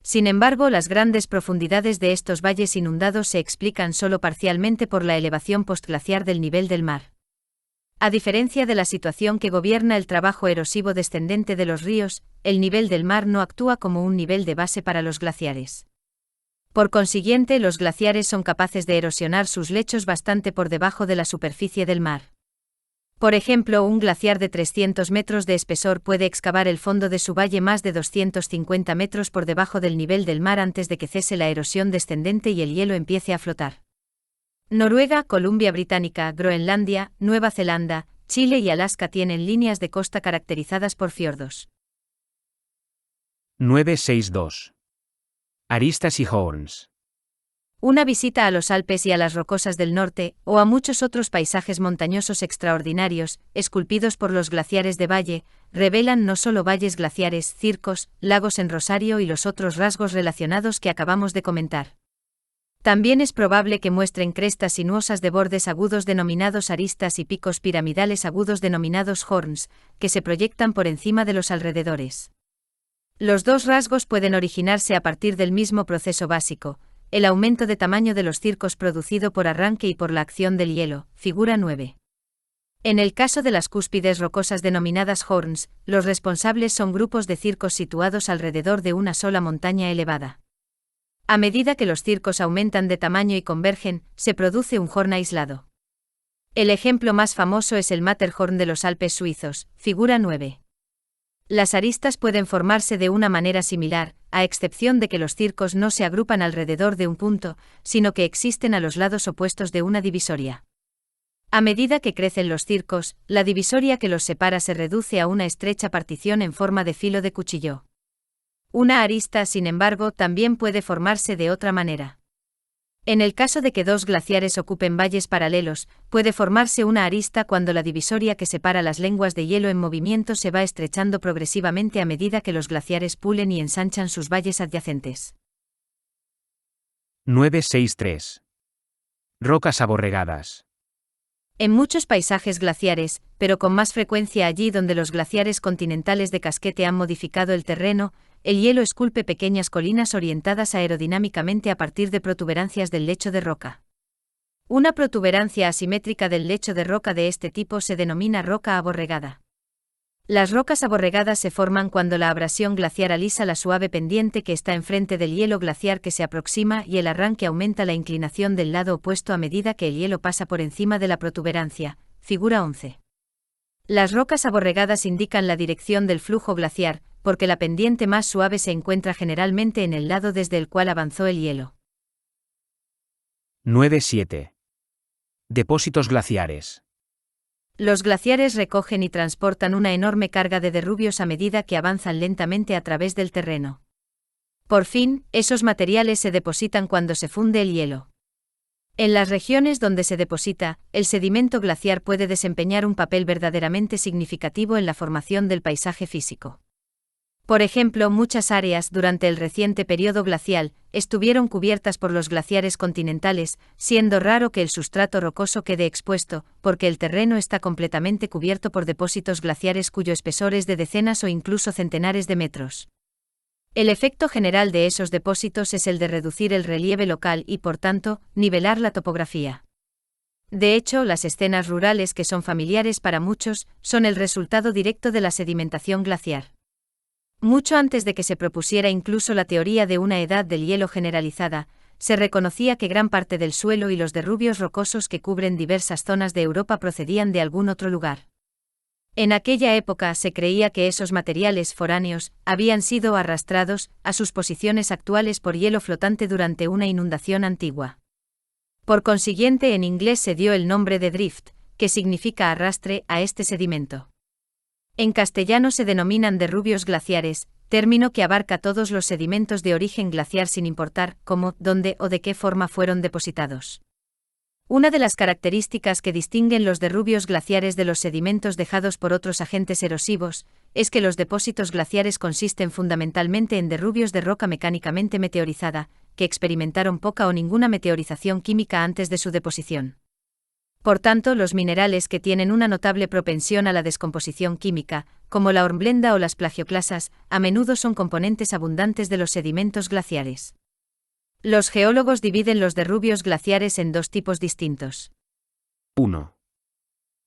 Sin embargo, las grandes profundidades de estos valles inundados se explican solo parcialmente por la elevación postglaciar del nivel del mar. A diferencia de la situación que gobierna el trabajo erosivo descendente de los ríos, el nivel del mar no actúa como un nivel de base para los glaciares. Por consiguiente, los glaciares son capaces de erosionar sus lechos bastante por debajo de la superficie del mar. Por ejemplo, un glaciar de 300 metros de espesor puede excavar el fondo de su valle más de 250 metros por debajo del nivel del mar antes de que cese la erosión descendente y el hielo empiece a flotar. Noruega, Columbia Británica, Groenlandia, Nueva Zelanda, Chile y Alaska tienen líneas de costa caracterizadas por fiordos. 962. Aristas y horns. Una visita a los Alpes y a las rocosas del norte, o a muchos otros paisajes montañosos extraordinarios, esculpidos por los glaciares de valle, revelan no solo valles glaciares, circos, lagos en Rosario y los otros rasgos relacionados que acabamos de comentar. También es probable que muestren crestas sinuosas de bordes agudos denominados aristas y picos piramidales agudos denominados horns, que se proyectan por encima de los alrededores. Los dos rasgos pueden originarse a partir del mismo proceso básico, el aumento de tamaño de los circos producido por arranque y por la acción del hielo, figura 9. En el caso de las cúspides rocosas denominadas horns, los responsables son grupos de circos situados alrededor de una sola montaña elevada. A medida que los circos aumentan de tamaño y convergen, se produce un horn aislado. El ejemplo más famoso es el Matterhorn de los Alpes suizos, figura 9. Las aristas pueden formarse de una manera similar, a excepción de que los circos no se agrupan alrededor de un punto, sino que existen a los lados opuestos de una divisoria. A medida que crecen los circos, la divisoria que los separa se reduce a una estrecha partición en forma de filo de cuchillo. Una arista, sin embargo, también puede formarse de otra manera. En el caso de que dos glaciares ocupen valles paralelos, puede formarse una arista cuando la divisoria que separa las lenguas de hielo en movimiento se va estrechando progresivamente a medida que los glaciares pulen y ensanchan sus valles adyacentes. 963. Rocas aborregadas. En muchos paisajes glaciares, pero con más frecuencia allí donde los glaciares continentales de casquete han modificado el terreno, el hielo esculpe pequeñas colinas orientadas aerodinámicamente a partir de protuberancias del lecho de roca. Una protuberancia asimétrica del lecho de roca de este tipo se denomina roca aborregada. Las rocas aborregadas se forman cuando la abrasión glaciar alisa la suave pendiente que está enfrente del hielo glaciar que se aproxima y el arranque aumenta la inclinación del lado opuesto a medida que el hielo pasa por encima de la protuberancia, figura 11. Las rocas aborregadas indican la dirección del flujo glaciar, porque la pendiente más suave se encuentra generalmente en el lado desde el cual avanzó el hielo. 9.7. Depósitos glaciares. Los glaciares recogen y transportan una enorme carga de derrubios a medida que avanzan lentamente a través del terreno. Por fin, esos materiales se depositan cuando se funde el hielo. En las regiones donde se deposita, el sedimento glaciar puede desempeñar un papel verdaderamente significativo en la formación del paisaje físico. Por ejemplo, muchas áreas durante el reciente periodo glacial estuvieron cubiertas por los glaciares continentales, siendo raro que el sustrato rocoso quede expuesto, porque el terreno está completamente cubierto por depósitos glaciares cuyo espesor es de decenas o incluso centenares de metros. El efecto general de esos depósitos es el de reducir el relieve local y, por tanto, nivelar la topografía. De hecho, las escenas rurales que son familiares para muchos son el resultado directo de la sedimentación glaciar. Mucho antes de que se propusiera incluso la teoría de una edad del hielo generalizada, se reconocía que gran parte del suelo y los derrubios rocosos que cubren diversas zonas de Europa procedían de algún otro lugar. En aquella época se creía que esos materiales foráneos habían sido arrastrados a sus posiciones actuales por hielo flotante durante una inundación antigua. Por consiguiente, en inglés se dio el nombre de drift, que significa arrastre, a este sedimento. En castellano se denominan derrubios glaciares, término que abarca todos los sedimentos de origen glaciar sin importar cómo, dónde o de qué forma fueron depositados. Una de las características que distinguen los derrubios glaciares de los sedimentos dejados por otros agentes erosivos es que los depósitos glaciares consisten fundamentalmente en derrubios de roca mecánicamente meteorizada, que experimentaron poca o ninguna meteorización química antes de su deposición. Por tanto, los minerales que tienen una notable propensión a la descomposición química, como la hornblenda o las plagioclasas, a menudo son componentes abundantes de los sedimentos glaciares. Los geólogos dividen los derrubios glaciares en dos tipos distintos. 1.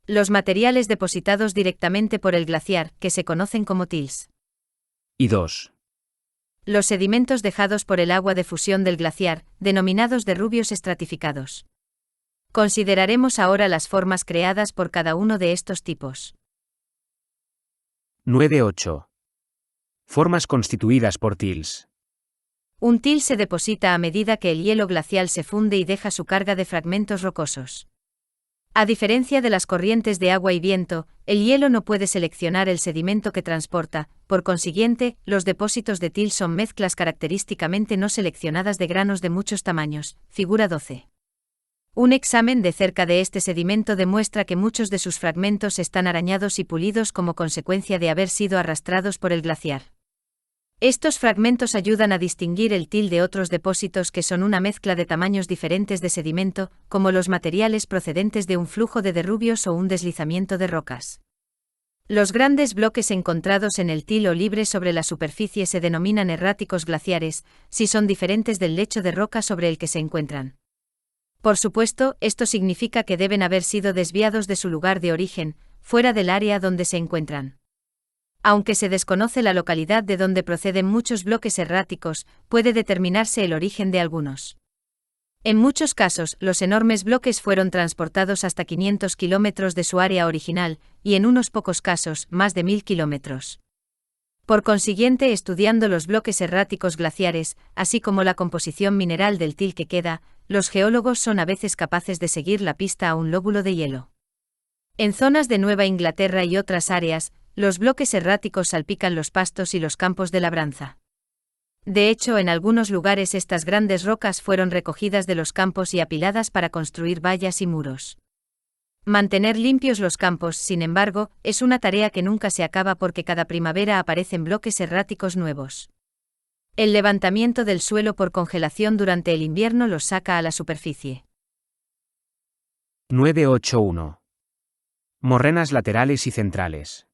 Los materiales depositados directamente por el glaciar, que se conocen como tills. Y 2. Los sedimentos dejados por el agua de fusión del glaciar, denominados derrubios estratificados. Consideraremos ahora las formas creadas por cada uno de estos tipos. 9.8. Formas constituidas por tills. Un til se deposita a medida que el hielo glacial se funde y deja su carga de fragmentos rocosos. A diferencia de las corrientes de agua y viento, el hielo no puede seleccionar el sedimento que transporta, por consiguiente, los depósitos de til son mezclas característicamente no seleccionadas de granos de muchos tamaños, figura 12. Un examen de cerca de este sedimento demuestra que muchos de sus fragmentos están arañados y pulidos como consecuencia de haber sido arrastrados por el glaciar. Estos fragmentos ayudan a distinguir el til de otros depósitos que son una mezcla de tamaños diferentes de sedimento, como los materiales procedentes de un flujo de derrubios o un deslizamiento de rocas. Los grandes bloques encontrados en el til o libre sobre la superficie se denominan erráticos glaciares, si son diferentes del lecho de roca sobre el que se encuentran. Por supuesto, esto significa que deben haber sido desviados de su lugar de origen, fuera del área donde se encuentran. Aunque se desconoce la localidad de donde proceden muchos bloques erráticos, puede determinarse el origen de algunos. En muchos casos, los enormes bloques fueron transportados hasta 500 kilómetros de su área original, y en unos pocos casos, más de 1000 kilómetros. Por consiguiente, estudiando los bloques erráticos glaciares, así como la composición mineral del til que queda, los geólogos son a veces capaces de seguir la pista a un lóbulo de hielo. En zonas de Nueva Inglaterra y otras áreas, los bloques erráticos salpican los pastos y los campos de labranza. De hecho, en algunos lugares estas grandes rocas fueron recogidas de los campos y apiladas para construir vallas y muros. Mantener limpios los campos, sin embargo, es una tarea que nunca se acaba porque cada primavera aparecen bloques erráticos nuevos. El levantamiento del suelo por congelación durante el invierno los saca a la superficie. 9.8.1. Morrenas laterales y centrales.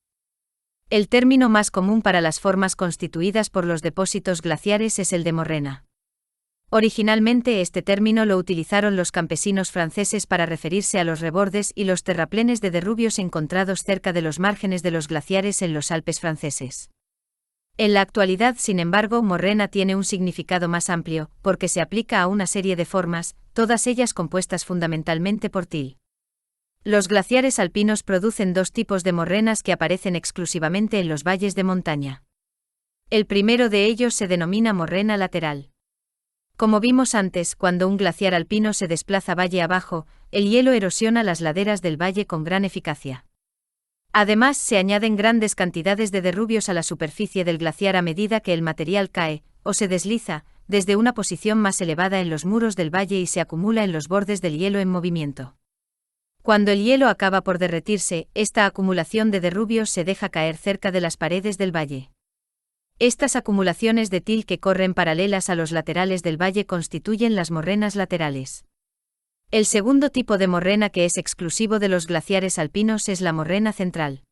El término más común para las formas constituidas por los depósitos glaciares es el de morrena. Originalmente este término lo utilizaron los campesinos franceses para referirse a los rebordes y los terraplenes de derrubios encontrados cerca de los márgenes de los glaciares en los Alpes franceses. En la actualidad, sin embargo, morrena tiene un significado más amplio, porque se aplica a una serie de formas, todas ellas compuestas fundamentalmente por til. Los glaciares alpinos producen dos tipos de morrenas que aparecen exclusivamente en los valles de montaña. El primero de ellos se denomina morrena lateral. Como vimos antes, cuando un glaciar alpino se desplaza valle abajo, el hielo erosiona las laderas del valle con gran eficacia. Además, se añaden grandes cantidades de derrubios a la superficie del glaciar a medida que el material cae, o se desliza, desde una posición más elevada en los muros del valle y se acumula en los bordes del hielo en movimiento. Cuando el hielo acaba por derretirse, esta acumulación de derrubios se deja caer cerca de las paredes del valle. Estas acumulaciones de til que corren paralelas a los laterales del valle constituyen las morrenas laterales. El segundo tipo de morrena que es exclusivo de los glaciares alpinos es la morrena central.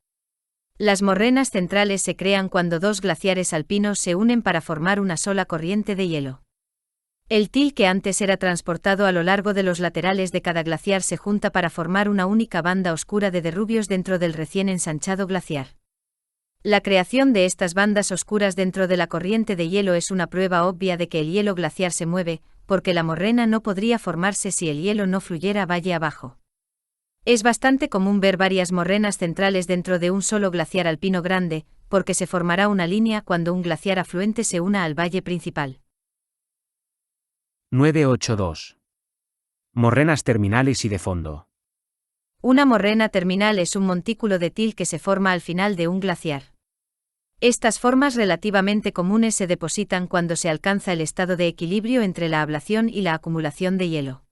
Las morrenas centrales se crean cuando dos glaciares alpinos se unen para formar una sola corriente de hielo. El til que antes era transportado a lo largo de los laterales de cada glaciar se junta para formar una única banda oscura de derrubios dentro del recién ensanchado glaciar. La creación de estas bandas oscuras dentro de la corriente de hielo es una prueba obvia de que el hielo glaciar se mueve, porque la morrena no podría formarse si el hielo no fluyera valle abajo. Es bastante común ver varias morrenas centrales dentro de un solo glaciar alpino grande, porque se formará una línea cuando un glaciar afluente se una al valle principal. 9.8.2. Morrenas terminales y de fondo. Una morrena terminal es un montículo de til que se forma al final de un glaciar. Estas formas relativamente comunes se depositan cuando se alcanza el estado de equilibrio entre la ablación y la acumulación de hielo.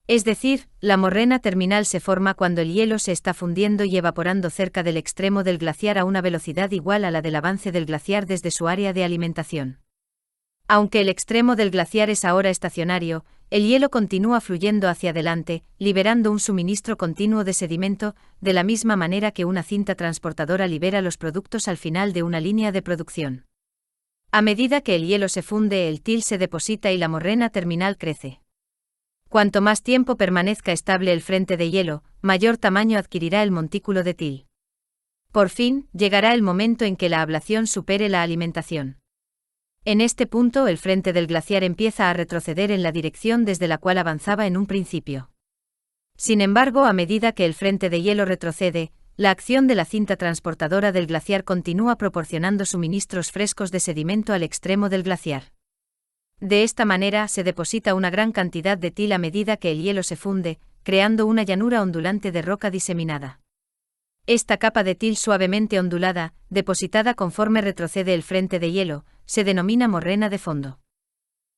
Es decir, la morrena terminal se forma cuando el hielo se está fundiendo y evaporando cerca del extremo del glaciar a una velocidad igual a la del avance del glaciar desde su área de alimentación. Aunque el extremo del glaciar es ahora estacionario, el hielo continúa fluyendo hacia adelante, liberando un suministro continuo de sedimento, de la misma manera que una cinta transportadora libera los productos al final de una línea de producción. A medida que el hielo se funde, el til se deposita y la morrena terminal crece. Cuanto más tiempo permanezca estable el frente de hielo, mayor tamaño adquirirá el montículo de til. Por fin, llegará el momento en que la ablación supere la alimentación. En este punto el frente del glaciar empieza a retroceder en la dirección desde la cual avanzaba en un principio. Sin embargo, a medida que el frente de hielo retrocede, la acción de la cinta transportadora del glaciar continúa proporcionando suministros frescos de sedimento al extremo del glaciar. De esta manera se deposita una gran cantidad de til a medida que el hielo se funde, creando una llanura ondulante de roca diseminada. Esta capa de til suavemente ondulada, depositada conforme retrocede el frente de hielo, se denomina morrena de fondo.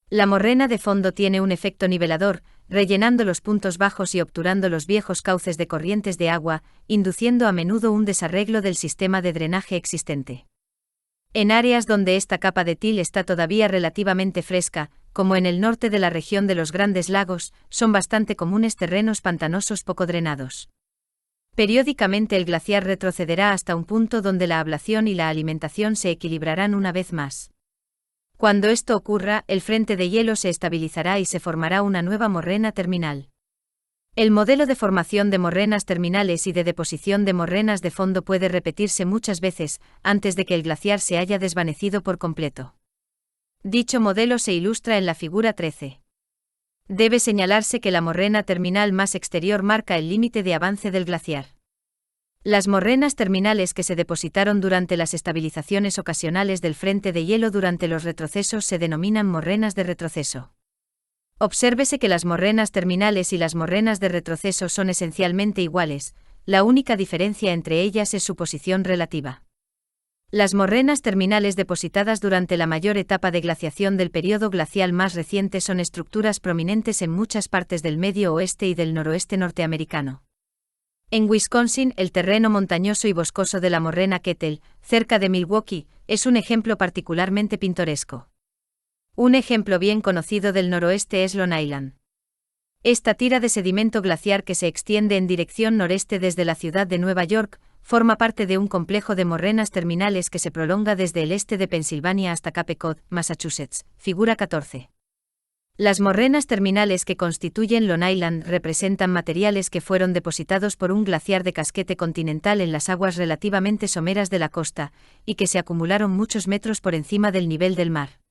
La morrena de fondo tiene un efecto nivelador, rellenando los puntos bajos y obturando los viejos cauces de corrientes de agua, induciendo a menudo un desarreglo del sistema de drenaje existente. En áreas donde esta capa de til está todavía relativamente fresca, como en el norte de la región de los Grandes Lagos, son bastante comunes terrenos pantanosos poco drenados. Periódicamente el glaciar retrocederá hasta un punto donde la ablación y la alimentación se equilibrarán una vez más. Cuando esto ocurra, el frente de hielo se estabilizará y se formará una nueva morrena terminal. El modelo de formación de morrenas terminales y de deposición de morrenas de fondo puede repetirse muchas veces, antes de que el glaciar se haya desvanecido por completo. Dicho modelo se ilustra en la figura 13. Debe señalarse que la morrena terminal más exterior marca el límite de avance del glaciar. Las morrenas terminales que se depositaron durante las estabilizaciones ocasionales del frente de hielo durante los retrocesos se denominan morrenas de retroceso. Obsérvese que las morrenas terminales y las morrenas de retroceso son esencialmente iguales, la única diferencia entre ellas es su posición relativa. Las morrenas terminales depositadas durante la mayor etapa de glaciación del período glacial más reciente son estructuras prominentes en muchas partes del medio oeste y del noroeste norteamericano. En Wisconsin, el terreno montañoso y boscoso de la morrena Kettle, cerca de Milwaukee, es un ejemplo particularmente pintoresco. Un ejemplo bien conocido del noroeste es Long Island. Esta tira de sedimento glaciar que se extiende en dirección noreste desde la ciudad de Nueva York, forma parte de un complejo de morrenas terminales que se prolonga desde el este de Pensilvania hasta Cape Cod, Massachusetts, figura 14. Las morrenas terminales que constituyen Long Island representan materiales que fueron depositados por un glaciar de casquete continental en las aguas relativamente someras de la costa, y que se acumularon muchos metros por encima del nivel del mar.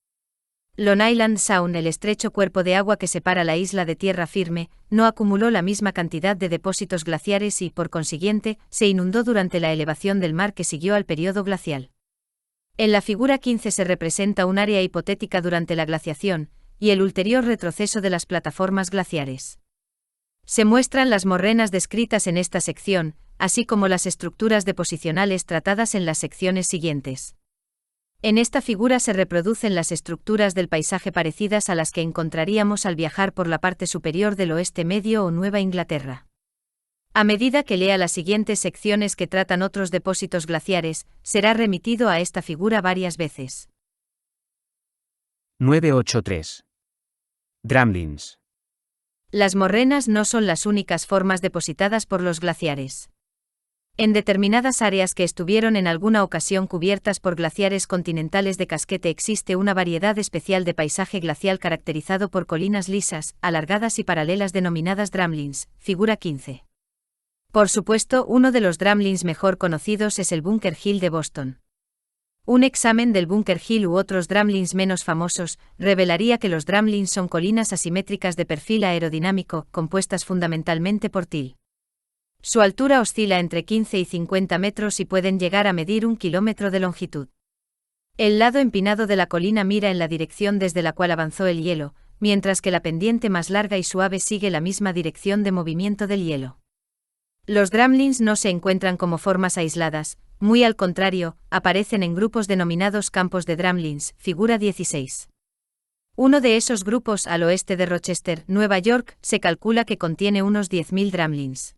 Long Island Sound, el estrecho cuerpo de agua que separa la isla de tierra firme, no acumuló la misma cantidad de depósitos glaciares y, por consiguiente, se inundó durante la elevación del mar que siguió al período glacial. En la figura 15 se representa un área hipotética durante la glaciación, y el ulterior retroceso de las plataformas glaciares. Se muestran las morrenas descritas en esta sección, así como las estructuras deposicionales tratadas en las secciones siguientes. En esta figura se reproducen las estructuras del paisaje parecidas a las que encontraríamos al viajar por la parte superior del oeste medio o Nueva Inglaterra. A medida que lea las siguientes secciones que tratan otros depósitos glaciares, será remitido a esta figura varias veces. 983. Drumlins. Las morrenas no son las únicas formas depositadas por los glaciares. En determinadas áreas que estuvieron en alguna ocasión cubiertas por glaciares continentales de casquete existe una variedad especial de paisaje glacial caracterizado por colinas lisas, alargadas y paralelas denominadas drumlins, figura 15. Por supuesto, uno de los drumlins mejor conocidos es el Bunker Hill de Boston. Un examen del Bunker Hill u otros drumlins menos famosos revelaría que los drumlins son colinas asimétricas de perfil aerodinámico, compuestas fundamentalmente por til. Su altura oscila entre 15 y 50 metros y pueden llegar a medir 1 kilómetro de longitud. El lado empinado de la colina mira en la dirección desde la cual avanzó el hielo, mientras que la pendiente más larga y suave sigue la misma dirección de movimiento del hielo. Los drumlins no se encuentran como formas aisladas, muy al contrario, aparecen en grupos denominados campos de drumlins, figura 16. Uno de esos grupos al oeste de Rochester, Nueva York, se calcula que contiene unos 10.000 drumlins.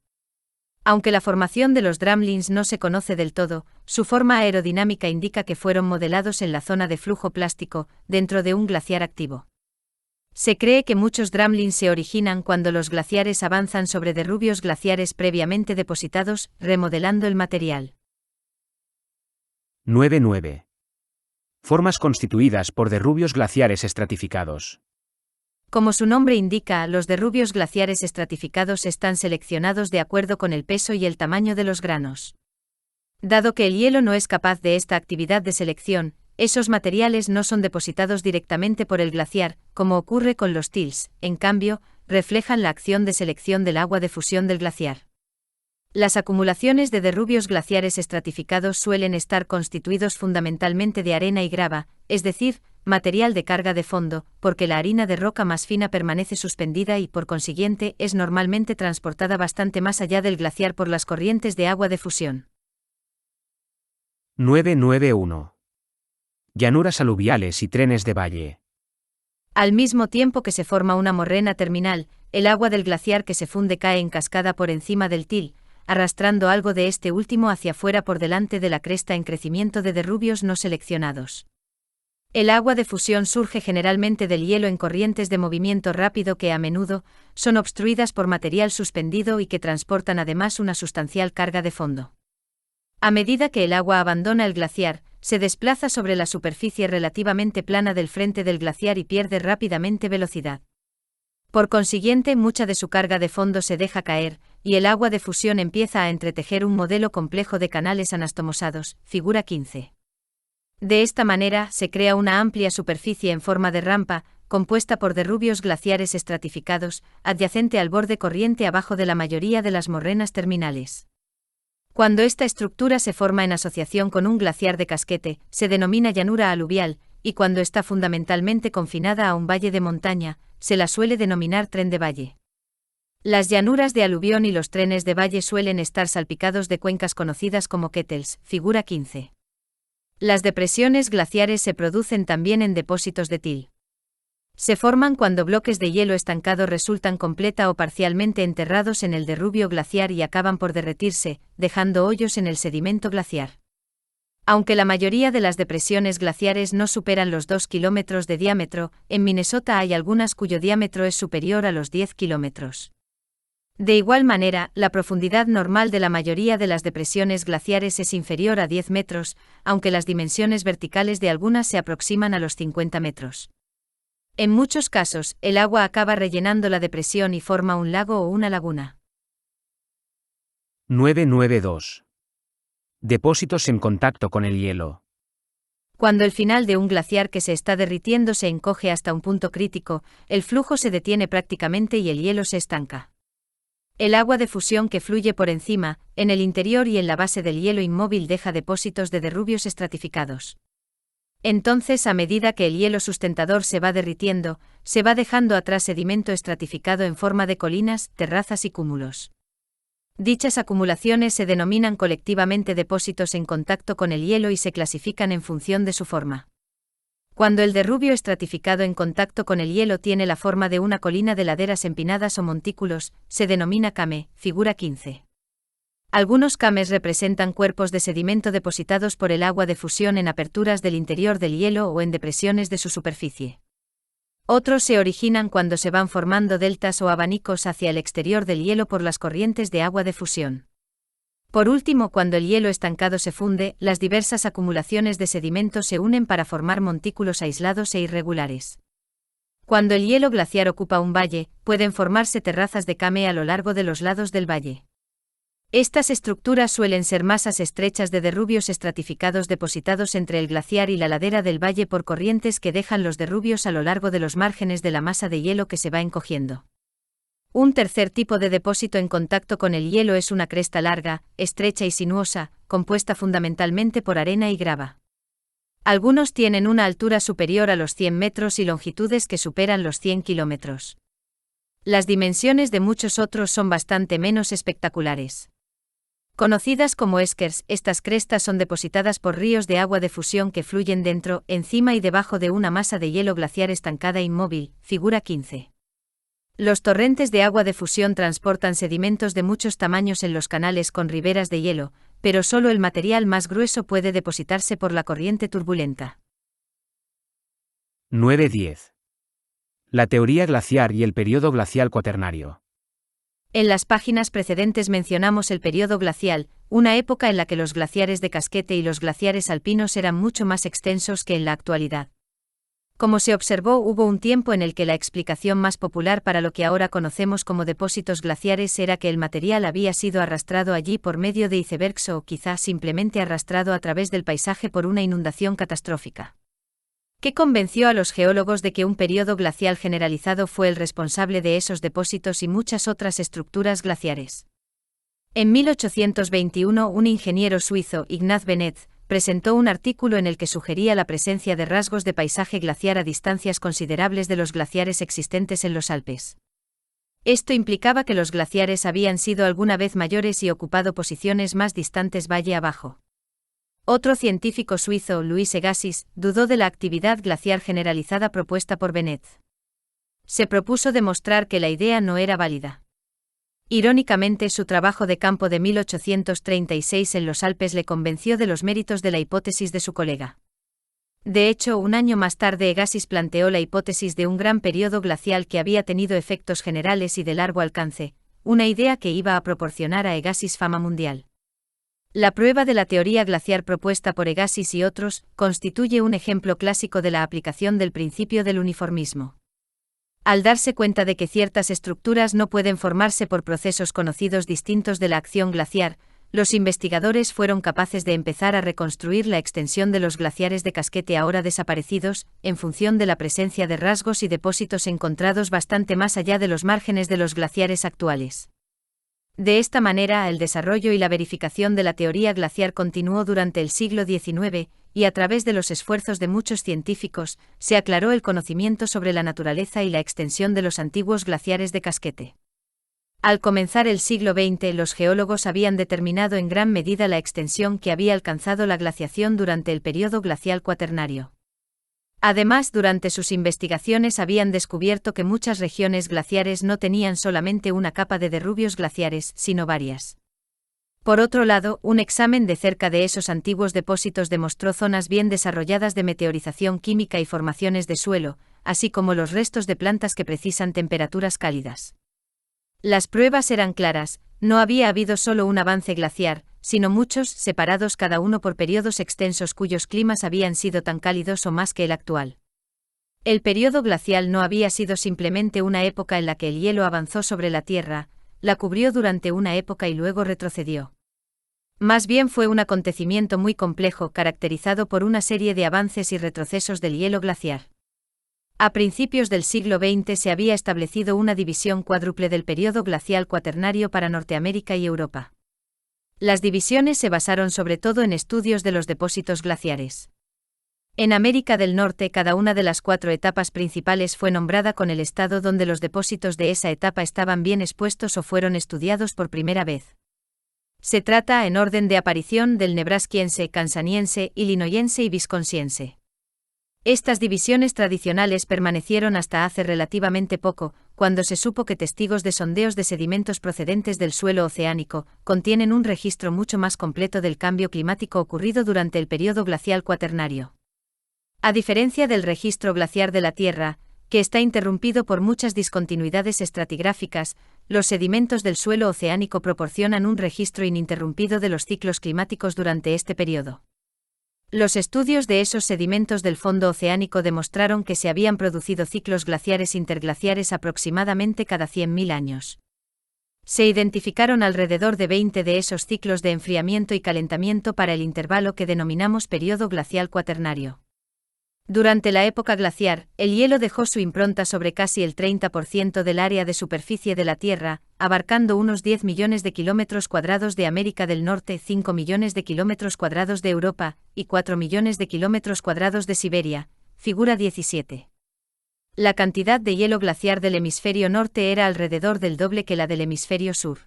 Aunque la formación de los drumlins no se conoce del todo, su forma aerodinámica indica que fueron modelados en la zona de flujo plástico, dentro de un glaciar activo. Se cree que muchos drumlins se originan cuando los glaciares avanzan sobre derrubios glaciares previamente depositados, remodelando el material. 9.9. Formas constituidas por derrubios glaciares estratificados. Como su nombre indica, los derrubios glaciares estratificados están seleccionados de acuerdo con el peso y el tamaño de los granos. Dado que el hielo no es capaz de esta actividad de selección, esos materiales no son depositados directamente por el glaciar, como ocurre con los tils. En cambio, reflejan la acción de selección del agua de fusión del glaciar. Las acumulaciones de derrubios glaciares estratificados suelen estar constituidos fundamentalmente de arena y grava, es decir, material de carga de fondo, porque la harina de roca más fina permanece suspendida y, por consiguiente, es normalmente transportada bastante más allá del glaciar por las corrientes de agua de fusión. 991. Llanuras aluviales y trenes de valle. Al mismo tiempo que se forma una morrena terminal, el agua del glaciar que se funde cae en cascada por encima del til, arrastrando algo de este último hacia afuera por delante de la cresta en crecimiento de derrubios no seleccionados. El agua de fusión surge generalmente del hielo en corrientes de movimiento rápido que a menudo son obstruidas por material suspendido y que transportan además una sustancial carga de fondo. A medida que el agua abandona el glaciar, se desplaza sobre la superficie relativamente plana del frente del glaciar y pierde rápidamente velocidad. Por consiguiente, mucha de su carga de fondo se deja caer, y el agua de fusión empieza a entretejer un modelo complejo de canales anastomosados, figura 15. De esta manera, se crea una amplia superficie en forma de rampa, compuesta por derrubios glaciares estratificados, adyacente al borde corriente abajo de la mayoría de las morrenas terminales. Cuando esta estructura se forma en asociación con un glaciar de casquete, se denomina llanura aluvial, y cuando está fundamentalmente confinada a un valle de montaña, se la suele denominar tren de valle. Las llanuras de aluvión y los trenes de valle suelen estar salpicados de cuencas conocidas como kettles, figura 15. Las depresiones glaciares se producen también en depósitos de til. Se forman cuando bloques de hielo estancado resultan completa o parcialmente enterrados en el derrubio glaciar y acaban por derretirse, dejando hoyos en el sedimento glaciar. Aunque la mayoría de las depresiones glaciares no superan los 2 kilómetros de diámetro, en Minnesota hay algunas cuyo diámetro es superior a los 10 kilómetros. De igual manera, la profundidad normal de la mayoría de las depresiones glaciares es inferior a 10 metros, aunque las dimensiones verticales de algunas se aproximan a los 50 metros. En muchos casos, el agua acaba rellenando la depresión y forma un lago o una laguna. 992. Depósitos en contacto con el hielo. Cuando el final de un glaciar que se está derritiendo se encoge hasta un punto crítico, el flujo se detiene prácticamente y el hielo se estanca. El agua de fusión que fluye por encima, en el interior y en la base del hielo inmóvil deja depósitos de derrubios estratificados. Entonces, a medida que el hielo sustentador se va derritiendo, se va dejando atrás sedimento estratificado en forma de colinas, terrazas y cúmulos. Dichas acumulaciones se denominan colectivamente depósitos en contacto con el hielo y se clasifican en función de su forma. Cuando el derrubio estratificado en contacto con el hielo tiene la forma de una colina de laderas empinadas o montículos, se denomina kame, figura 15. Algunos kames representan cuerpos de sedimento depositados por el agua de fusión en aperturas del interior del hielo o en depresiones de su superficie. Otros se originan cuando se van formando deltas o abanicos hacia el exterior del hielo por las corrientes de agua de fusión. Por último, cuando el hielo estancado se funde, las diversas acumulaciones de sedimento se unen para formar montículos aislados e irregulares. Cuando el hielo glaciar ocupa un valle, pueden formarse terrazas de kame a lo largo de los lados del valle. Estas estructuras suelen ser masas estrechas de derrubios estratificados depositados entre el glaciar y la ladera del valle por corrientes que dejan los derrubios a lo largo de los márgenes de la masa de hielo que se va encogiendo. Un tercer tipo de depósito en contacto con el hielo es una cresta larga, estrecha y sinuosa, compuesta fundamentalmente por arena y grava. Algunos tienen una altura superior a los 100 metros y longitudes que superan los 100 kilómetros. Las dimensiones de muchos otros son bastante menos espectaculares. Conocidas como eskers, estas crestas son depositadas por ríos de agua de fusión que fluyen dentro, encima y debajo de una masa de hielo glaciar estancada inmóvil, figura 15. Los torrentes de agua de fusión transportan sedimentos de muchos tamaños en los canales con riberas de hielo, pero solo el material más grueso puede depositarse por la corriente turbulenta. 910. La teoría glaciar y el período glacial cuaternario. En las páginas precedentes mencionamos el período glacial, una época en la que los glaciares de casquete y los glaciares alpinos eran mucho más extensos que en la actualidad. Como se observó, hubo un tiempo en el que la explicación más popular para lo que ahora conocemos como depósitos glaciares era que el material había sido arrastrado allí por medio de icebergs o quizá simplemente arrastrado a través del paisaje por una inundación catastrófica. que convenció a los geólogos de que un período glacial generalizado fue el responsable de esos depósitos y muchas otras estructuras glaciares. En 1821, un ingeniero suizo, Ignaz Benetz, presentó un artículo en el que sugería la presencia de rasgos de paisaje glaciar a distancias considerables de los glaciares existentes en los Alpes. Esto implicaba que los glaciares habían sido alguna vez mayores y ocupado posiciones más distantes valle abajo. Otro científico suizo, Louis Agassiz, dudó de la actividad glaciar generalizada propuesta por Benetz. Se propuso demostrar que la idea no era válida. Irónicamente, su trabajo de campo de 1836 en los Alpes le convenció de los méritos de la hipótesis de su colega. De hecho, un año más tarde Agassiz planteó la hipótesis de un gran período glacial que había tenido efectos generales y de largo alcance, una idea que iba a proporcionar a Agassiz fama mundial. La prueba de la teoría glaciar propuesta por Agassiz y otros constituye un ejemplo clásico de la aplicación del principio del uniformismo. Al darse cuenta de que ciertas estructuras no pueden formarse por procesos conocidos distintos de la acción glaciar, los investigadores fueron capaces de empezar a reconstruir la extensión de los glaciares de casquete ahora desaparecidos, en función de la presencia de rasgos y depósitos encontrados bastante más allá de los márgenes de los glaciares actuales. De esta manera, el desarrollo y la verificación de la teoría glaciar continuó durante el siglo XIX, y a través de los esfuerzos de muchos científicos, se aclaró el conocimiento sobre la naturaleza y la extensión de los antiguos glaciares de casquete. Al comenzar el siglo XX, los geólogos habían determinado en gran medida la extensión que había alcanzado la glaciación durante el período glacial cuaternario. Además, durante sus investigaciones habían descubierto que muchas regiones glaciares no tenían solamente una capa de derrubios glaciares, sino varias. Por otro lado, un examen de cerca de esos antiguos depósitos demostró zonas bien desarrolladas de meteorización química y formaciones de suelo, así como los restos de plantas que precisan temperaturas cálidas. Las pruebas eran claras: no había habido solo un avance glaciar, sino muchos, separados cada uno por periodos extensos cuyos climas habían sido tan cálidos o más que el actual. El período glacial no había sido simplemente una época en la que el hielo avanzó sobre la Tierra, la cubrió durante una época y luego retrocedió. Más bien fue un acontecimiento muy complejo caracterizado por una serie de avances y retrocesos del hielo glaciar. A principios del siglo XX se había establecido una división cuádruple del período glacial cuaternario para Norteamérica y Europa. Las divisiones se basaron sobre todo en estudios de los depósitos glaciares. En América del Norte, cada una de las 4 etapas principales fue nombrada con el estado donde los depósitos de esa etapa estaban bien expuestos o fueron estudiados por primera vez. Se trata, en orden de aparición, del nebraskiense, kansaniense, illinoyense y wisconsiense. Estas divisiones tradicionales permanecieron hasta hace relativamente poco, cuando se supo que testigos de sondeos de sedimentos procedentes del suelo oceánico contienen un registro mucho más completo del cambio climático ocurrido durante el período glacial cuaternario. A diferencia del registro glaciar de la Tierra, que está interrumpido por muchas discontinuidades estratigráficas, los sedimentos del suelo oceánico proporcionan un registro ininterrumpido de los ciclos climáticos durante este período. Los estudios de esos sedimentos del fondo oceánico demostraron que se habían producido ciclos glaciares interglaciares aproximadamente cada 100.000 años. Se identificaron alrededor de 20 de esos ciclos de enfriamiento y calentamiento para el intervalo que denominamos período glacial cuaternario. Durante la época glaciar, el hielo dejó su impronta sobre casi el 30% del área de superficie de la Tierra, abarcando unos 10 millones de kilómetros cuadrados de América del Norte, 5 millones de kilómetros cuadrados de Europa, y 4 millones de kilómetros cuadrados de Siberia, figura 17. La cantidad de hielo glaciar del hemisferio norte era alrededor del doble que la del hemisferio sur.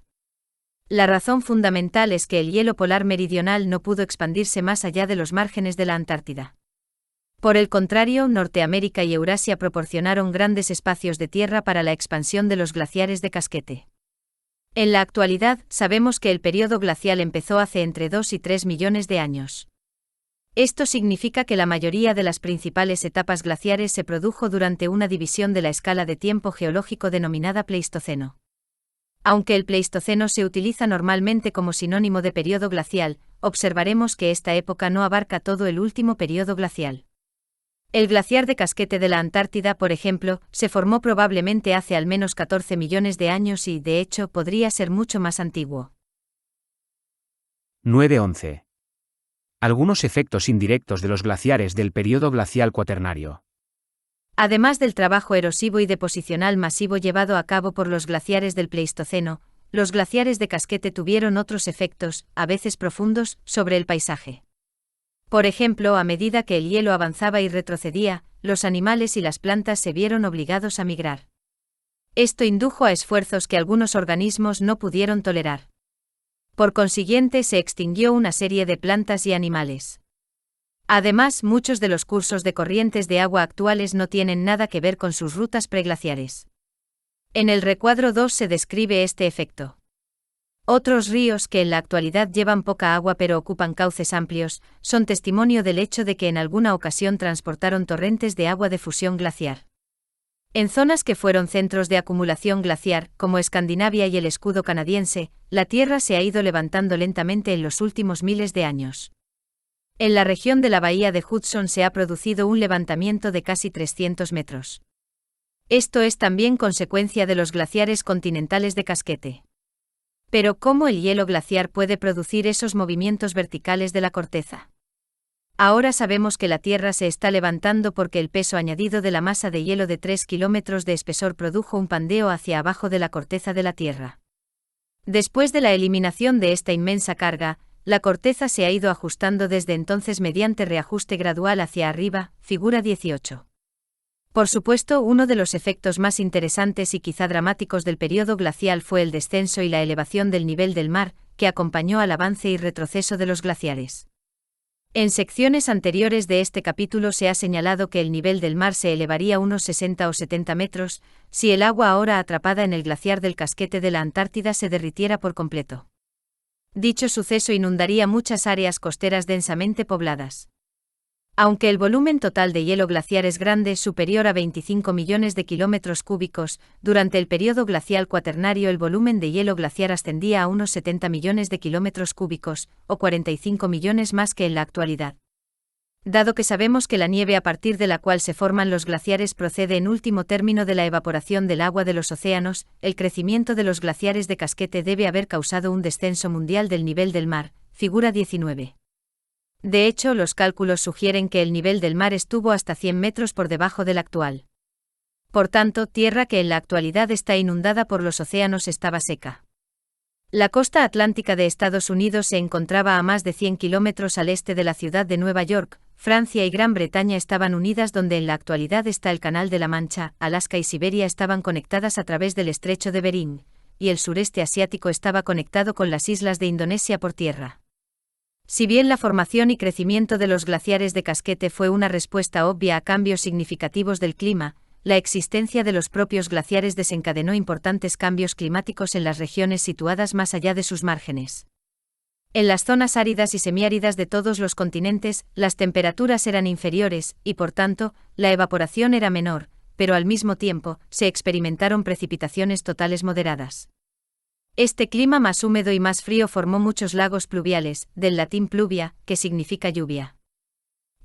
La razón fundamental es que el hielo polar meridional no pudo expandirse más allá de los márgenes de la Antártida. Por el contrario, Norteamérica y Eurasia proporcionaron grandes espacios de tierra para la expansión de los glaciares de casquete. En la actualidad, sabemos que el período glacial empezó hace entre 2 y 3 millones de años. Esto significa que la mayoría de las principales etapas glaciares se produjo durante una división de la escala de tiempo geológico denominada Pleistoceno. Aunque el Pleistoceno se utiliza normalmente como sinónimo de período glacial, observaremos que esta época no abarca todo el último período glacial. El glaciar de casquete de la Antártida, por ejemplo, se formó probablemente hace al menos 14 millones de años y, de hecho, podría ser mucho más antiguo. 9-11. Algunos efectos indirectos de los glaciares del período glacial cuaternario. Además del trabajo erosivo y deposicional masivo llevado a cabo por los glaciares del Pleistoceno, los glaciares de casquete tuvieron otros efectos, a veces profundos, sobre el paisaje. Por ejemplo, a medida que el hielo avanzaba y retrocedía, los animales y las plantas se vieron obligados a migrar. Esto indujo a esfuerzos que algunos organismos no pudieron tolerar. Por consiguiente, se extinguió una serie de plantas y animales. Además, muchos de los cursos de corrientes de agua actuales no tienen nada que ver con sus rutas preglaciares. En el recuadro 2 se describe este efecto. Otros ríos que en la actualidad llevan poca agua pero ocupan cauces amplios, son testimonio del hecho de que en alguna ocasión transportaron torrentes de agua de fusión glaciar. En zonas que fueron centros de acumulación glaciar, como Escandinavia y el escudo canadiense, la Tierra se ha ido levantando lentamente en los últimos miles de años. En la región de la bahía de Hudson se ha producido un levantamiento de casi 300 metros. Esto es también consecuencia de los glaciares continentales de casquete. Pero ¿cómo el hielo glaciar puede producir esos movimientos verticales de la corteza? Ahora sabemos que la Tierra se está levantando porque el peso añadido de la masa de hielo de 3 kilómetros de espesor produjo un pandeo hacia abajo de la corteza de la Tierra. Después de la eliminación de esta inmensa carga, la corteza se ha ido ajustando desde entonces mediante reajuste gradual hacia arriba, figura 18. Por supuesto, uno de los efectos más interesantes y quizá dramáticos del período glacial fue el descenso y la elevación del nivel del mar, que acompañó al avance y retroceso de los glaciares. En secciones anteriores de este capítulo se ha señalado que el nivel del mar se elevaría unos 60 o 70 metros, si el agua ahora atrapada en el glaciar del casquete de la Antártida se derritiera por completo. Dicho suceso inundaría muchas áreas costeras densamente pobladas. Aunque el volumen total de hielo glaciar es grande, superior a 25 millones de kilómetros cúbicos, durante el período glacial cuaternario el volumen de hielo glaciar ascendía a unos 70 millones de kilómetros cúbicos, o 45 millones más que en la actualidad. Dado que sabemos que la nieve a partir de la cual se forman los glaciares procede en último término de la evaporación del agua de los océanos, el crecimiento de los glaciares de casquete debe haber causado un descenso mundial del nivel del mar, figura 19. De hecho, los cálculos sugieren que el nivel del mar estuvo hasta 100 metros por debajo del actual. Por tanto, tierra que en la actualidad está inundada por los océanos estaba seca. La costa atlántica de Estados Unidos se encontraba a más de 100 kilómetros al este de la ciudad de Nueva York. Francia y Gran Bretaña estaban unidas donde en la actualidad está el Canal de la Mancha, Alaska y Siberia estaban conectadas a través del Estrecho de Bering, y el sureste asiático estaba conectado con las islas de Indonesia por tierra. Si bien la formación y crecimiento de los glaciares de casquete fue una respuesta obvia a cambios significativos del clima, la existencia de los propios glaciares desencadenó importantes cambios climáticos en las regiones situadas más allá de sus márgenes. En las zonas áridas y semiáridas de todos los continentes, las temperaturas eran inferiores, y por tanto, la evaporación era menor, pero al mismo tiempo, se experimentaron precipitaciones totales moderadas. Este clima más húmedo y más frío formó muchos lagos pluviales, del latín pluvia, que significa lluvia.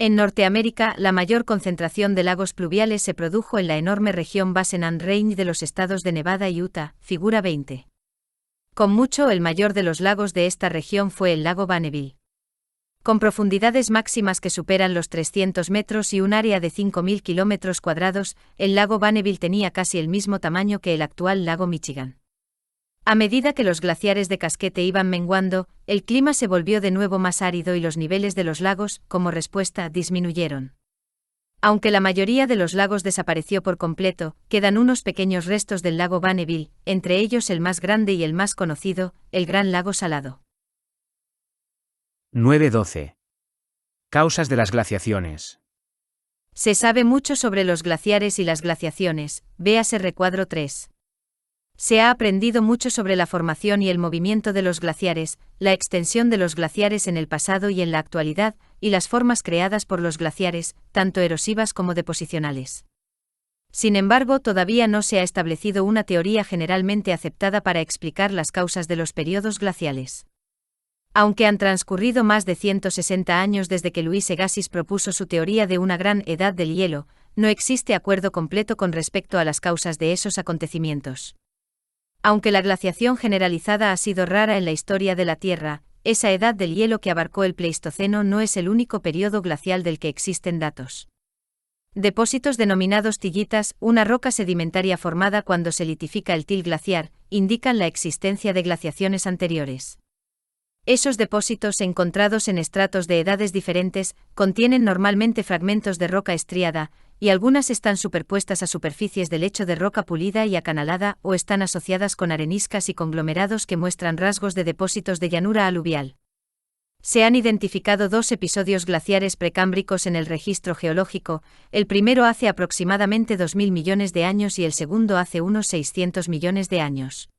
En Norteamérica, la mayor concentración de lagos pluviales se produjo en la enorme región Basin and Range de los estados de Nevada y Utah, figura 20. Con mucho, el mayor de los lagos de esta región fue el lago Bonneville. Con profundidades máximas que superan los 300 metros y un área de 5.000 kilómetros cuadrados, el lago Bonneville tenía casi el mismo tamaño que el actual lago Michigan. A medida que los glaciares de casquete iban menguando, el clima se volvió de nuevo más árido y los niveles de los lagos, como respuesta, disminuyeron. Aunque la mayoría de los lagos desapareció por completo, quedan unos pequeños restos del lago Bonneville, entre ellos el más grande y el más conocido, el Gran Lago Salado. 9.12. Causas de las glaciaciones. Se sabe mucho sobre los glaciares y las glaciaciones, véase recuadro 3. Se ha aprendido mucho sobre la formación y el movimiento de los glaciares, la extensión de los glaciares en el pasado y en la actualidad, y las formas creadas por los glaciares, tanto erosivas como deposicionales. Sin embargo, todavía no se ha establecido una teoría generalmente aceptada para explicar las causas de los períodos glaciales. Aunque han transcurrido más de 160 años desde que Louis Agassiz propuso su teoría de una gran edad del hielo, no existe acuerdo completo con respecto a las causas de esos acontecimientos. Aunque la glaciación generalizada ha sido rara en la historia de la Tierra, esa edad del hielo que abarcó el Pleistoceno no es el único periodo glacial del que existen datos. Depósitos denominados tillitas, una roca sedimentaria formada cuando se litifica el til glaciar, indican la existencia de glaciaciones anteriores. Esos depósitos, encontrados en estratos de edades diferentes, contienen normalmente fragmentos de roca estriada, y algunas están superpuestas a superficies de lecho de roca pulida y acanalada o están asociadas con areniscas y conglomerados que muestran rasgos de depósitos de llanura aluvial. Se han identificado 2 episodios glaciares precámbricos en el registro geológico, el primero hace aproximadamente 2.000 millones de años y el segundo hace unos 600 millones de años.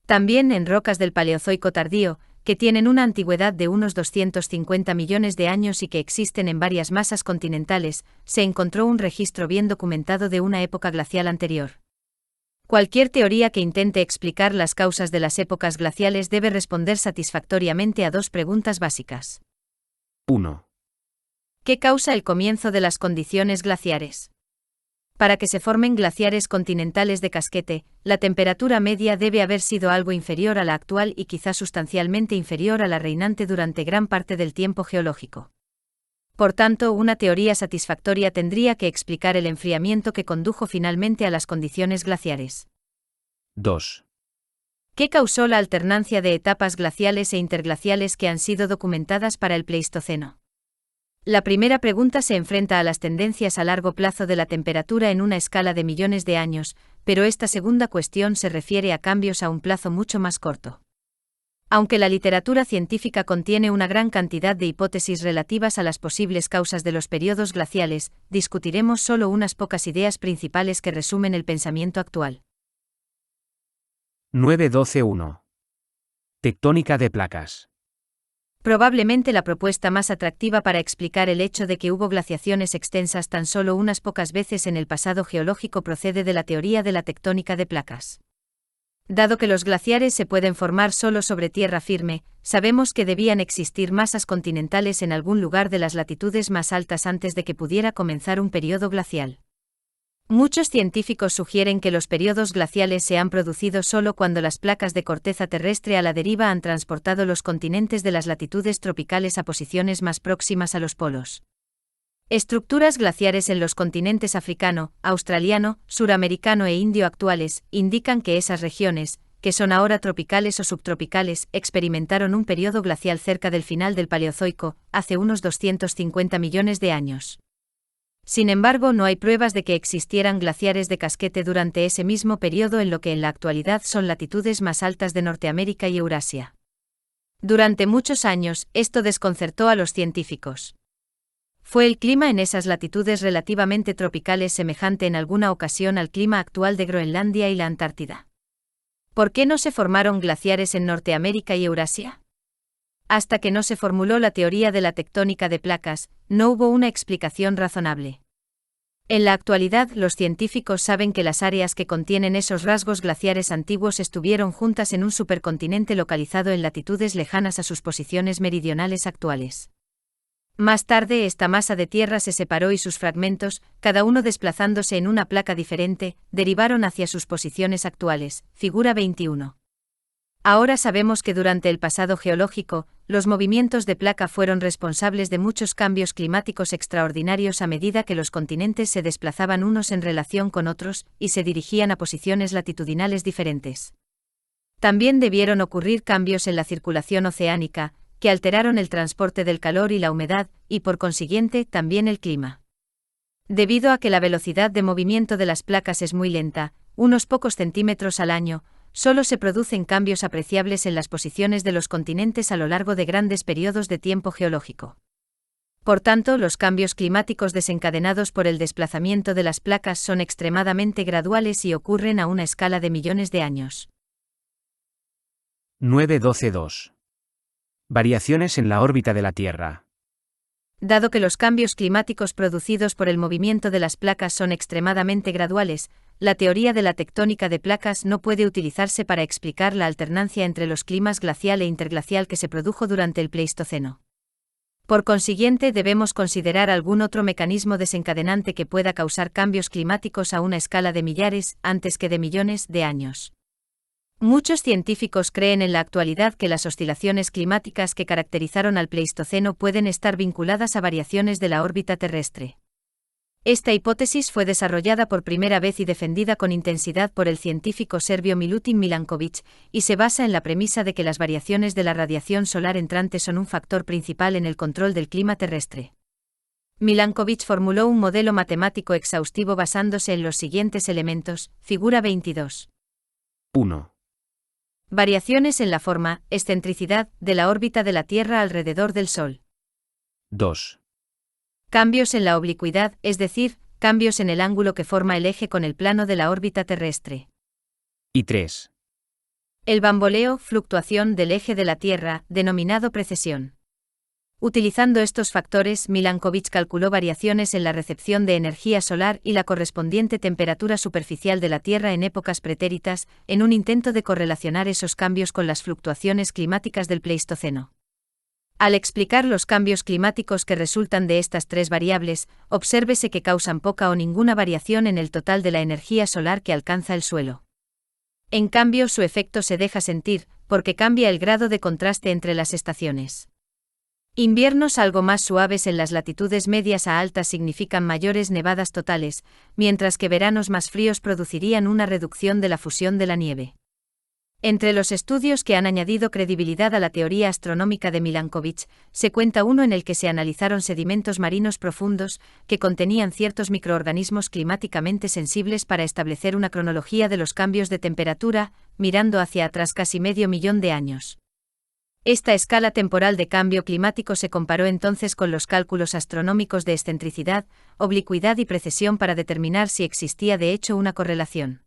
También en rocas del Paleozoico tardío, que tienen una antigüedad de unos 250 millones de años y que existen en varias masas continentales, se encontró un registro bien documentado de una época glacial anterior. Cualquier teoría que intente explicar las causas de las épocas glaciales debe responder satisfactoriamente a 2 preguntas básicas. 1. ¿Qué causa el comienzo de las condiciones glaciares? Para que se formen glaciares continentales de casquete, la temperatura media debe haber sido algo inferior a la actual y quizá sustancialmente inferior a la reinante durante gran parte del tiempo geológico. Por tanto, una teoría satisfactoria tendría que explicar el enfriamiento que condujo finalmente a las condiciones glaciares. 2. ¿Qué causó la alternancia de etapas glaciales e interglaciales que han sido documentadas para el Pleistoceno? La primera pregunta se enfrenta a las tendencias a largo plazo de la temperatura en una escala de millones de años, pero esta segunda cuestión se refiere a cambios a un plazo mucho más corto. Aunque la literatura científica contiene una gran cantidad de hipótesis relativas a las posibles causas de los periodos glaciales, discutiremos solo unas pocas ideas principales que resumen el pensamiento actual. 9.12.1. Tectónica de placas. Probablemente la propuesta más atractiva para explicar el hecho de que hubo glaciaciones extensas tan solo unas pocas veces en el pasado geológico procede de la teoría de la tectónica de placas. Dado que los glaciares se pueden formar solo sobre tierra firme, sabemos que debían existir masas continentales en algún lugar de las latitudes más altas antes de que pudiera comenzar un periodo glacial. Muchos científicos sugieren que los periodos glaciales se han producido solo cuando las placas de corteza terrestre a la deriva han transportado los continentes de las latitudes tropicales a posiciones más próximas a los polos. Estructuras glaciares en los continentes africano, australiano, suramericano e indio actuales indican que esas regiones, que son ahora tropicales o subtropicales, experimentaron un periodo glacial cerca del final del Paleozoico, hace unos 250 millones de años. Sin embargo, no hay pruebas de que existieran glaciares de casquete durante ese mismo periodo en lo que en la actualidad son latitudes más altas de Norteamérica y Eurasia. Durante muchos años, esto desconcertó a los científicos. Fue el clima en esas latitudes relativamente tropicales semejante en alguna ocasión al clima actual de Groenlandia y la Antártida. ¿Por qué no se formaron glaciares en Norteamérica y Eurasia? Hasta que no se formuló la teoría de la tectónica de placas, no hubo una explicación razonable. En la actualidad, los científicos saben que las áreas que contienen esos rasgos glaciares antiguos estuvieron juntas en un supercontinente localizado en latitudes lejanas a sus posiciones meridionales actuales. Más tarde, esta masa de tierra se separó y sus fragmentos, cada uno desplazándose en una placa diferente, derivaron hacia sus posiciones actuales. Figura 21. Ahora sabemos que durante el pasado geológico, los movimientos de placa fueron responsables de muchos cambios climáticos extraordinarios a medida que los continentes se desplazaban unos en relación con otros y se dirigían a posiciones latitudinales diferentes. También debieron ocurrir cambios en la circulación oceánica, que alteraron el transporte del calor y la humedad, y por consiguiente también el clima. Debido a que la velocidad de movimiento de las placas es muy lenta, unos pocos centímetros al año, solo se producen cambios apreciables en las posiciones de los continentes a lo largo de grandes periodos de tiempo geológico. Por tanto, los cambios climáticos desencadenados por el desplazamiento de las placas son extremadamente graduales y ocurren a una escala de millones de años. 9.12.2. Variaciones en la órbita de la Tierra. Dado que los cambios climáticos producidos por el movimiento de las placas son extremadamente graduales, la teoría de la tectónica de placas no puede utilizarse para explicar la alternancia entre los climas glacial e interglacial que se produjo durante el Pleistoceno. Por consiguiente, debemos considerar algún otro mecanismo desencadenante que pueda causar cambios climáticos a una escala de millares, antes que de millones, de años. Muchos científicos creen en la actualidad que las oscilaciones climáticas que caracterizaron al Pleistoceno pueden estar vinculadas a variaciones de la órbita terrestre. Esta hipótesis fue desarrollada por primera vez y defendida con intensidad por el científico serbio Milutin Milanković, y se basa en la premisa de que las variaciones de la radiación solar entrante son un factor principal en el control del clima terrestre. Milanković formuló un modelo matemático exhaustivo basándose en los siguientes elementos, figura 22. 1. Variaciones en la forma, excentricidad, de la órbita de la Tierra alrededor del Sol. 2. Cambios en la oblicuidad, es decir, cambios en el ángulo que forma el eje con el plano de la órbita terrestre. Y 3. El bamboleo, fluctuación del eje de la Tierra, denominado precesión. Utilizando estos factores, Milanković calculó variaciones en la recepción de energía solar y la correspondiente temperatura superficial de la Tierra en épocas pretéritas, en un intento de correlacionar esos cambios con las fluctuaciones climáticas del Pleistoceno. Al explicar los cambios climáticos que resultan de estas tres variables, obsérvese que causan poca o ninguna variación en el total de la energía solar que alcanza el suelo. En cambio, su efecto se deja sentir, porque cambia el grado de contraste entre las estaciones. Inviernos algo más suaves en las latitudes medias a altas significan mayores nevadas totales, mientras que veranos más fríos producirían una reducción de la fusión de la nieve. Entre los estudios que han añadido credibilidad a la teoría astronómica de Milanković, se cuenta uno en el que se analizaron sedimentos marinos profundos, que contenían ciertos microorganismos climáticamente sensibles para establecer una cronología de los cambios de temperatura, mirando hacia atrás casi medio millón de años. Esta escala temporal de cambio climático se comparó entonces con los cálculos astronómicos de excentricidad, oblicuidad y precesión para determinar si existía de hecho una correlación.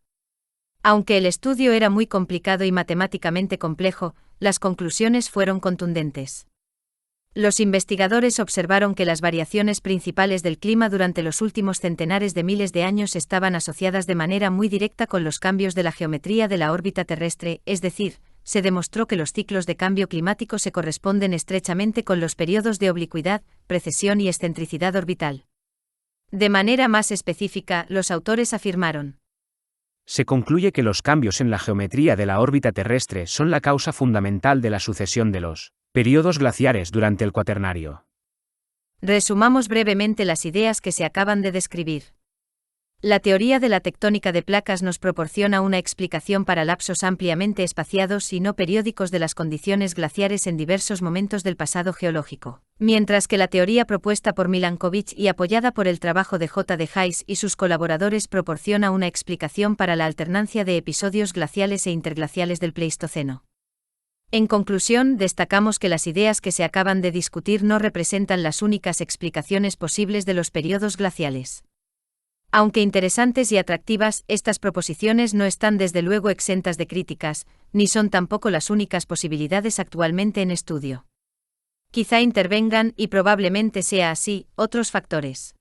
Aunque el estudio era muy complicado y matemáticamente complejo, las conclusiones fueron contundentes. Los investigadores observaron que las variaciones principales del clima durante los últimos centenares de miles de años estaban asociadas de manera muy directa con los cambios de la geometría de la órbita terrestre, es decir, se demostró que los ciclos de cambio climático se corresponden estrechamente con los periodos de oblicuidad, precesión y excentricidad orbital. De manera más específica, los autores afirmaron: se concluye que los cambios en la geometría de la órbita terrestre son la causa fundamental de la sucesión de los periodos glaciares durante el Cuaternario. Resumamos brevemente las ideas que se acaban de describir. La teoría de la tectónica de placas nos proporciona una explicación para lapsos ampliamente espaciados y no periódicos de las condiciones glaciares en diversos momentos del pasado geológico, mientras que la teoría propuesta por Milanković y apoyada por el trabajo de J. de Hayes y sus colaboradores proporciona una explicación para la alternancia de episodios glaciales e interglaciales del Pleistoceno. En conclusión, destacamos que las ideas que se acaban de discutir no representan las únicas explicaciones posibles de los periodos glaciales. Aunque interesantes y atractivas, estas proposiciones no están desde luego exentas de críticas, ni son tampoco las únicas posibilidades actualmente en estudio. Quizá intervengan, y probablemente sea así, otros factores.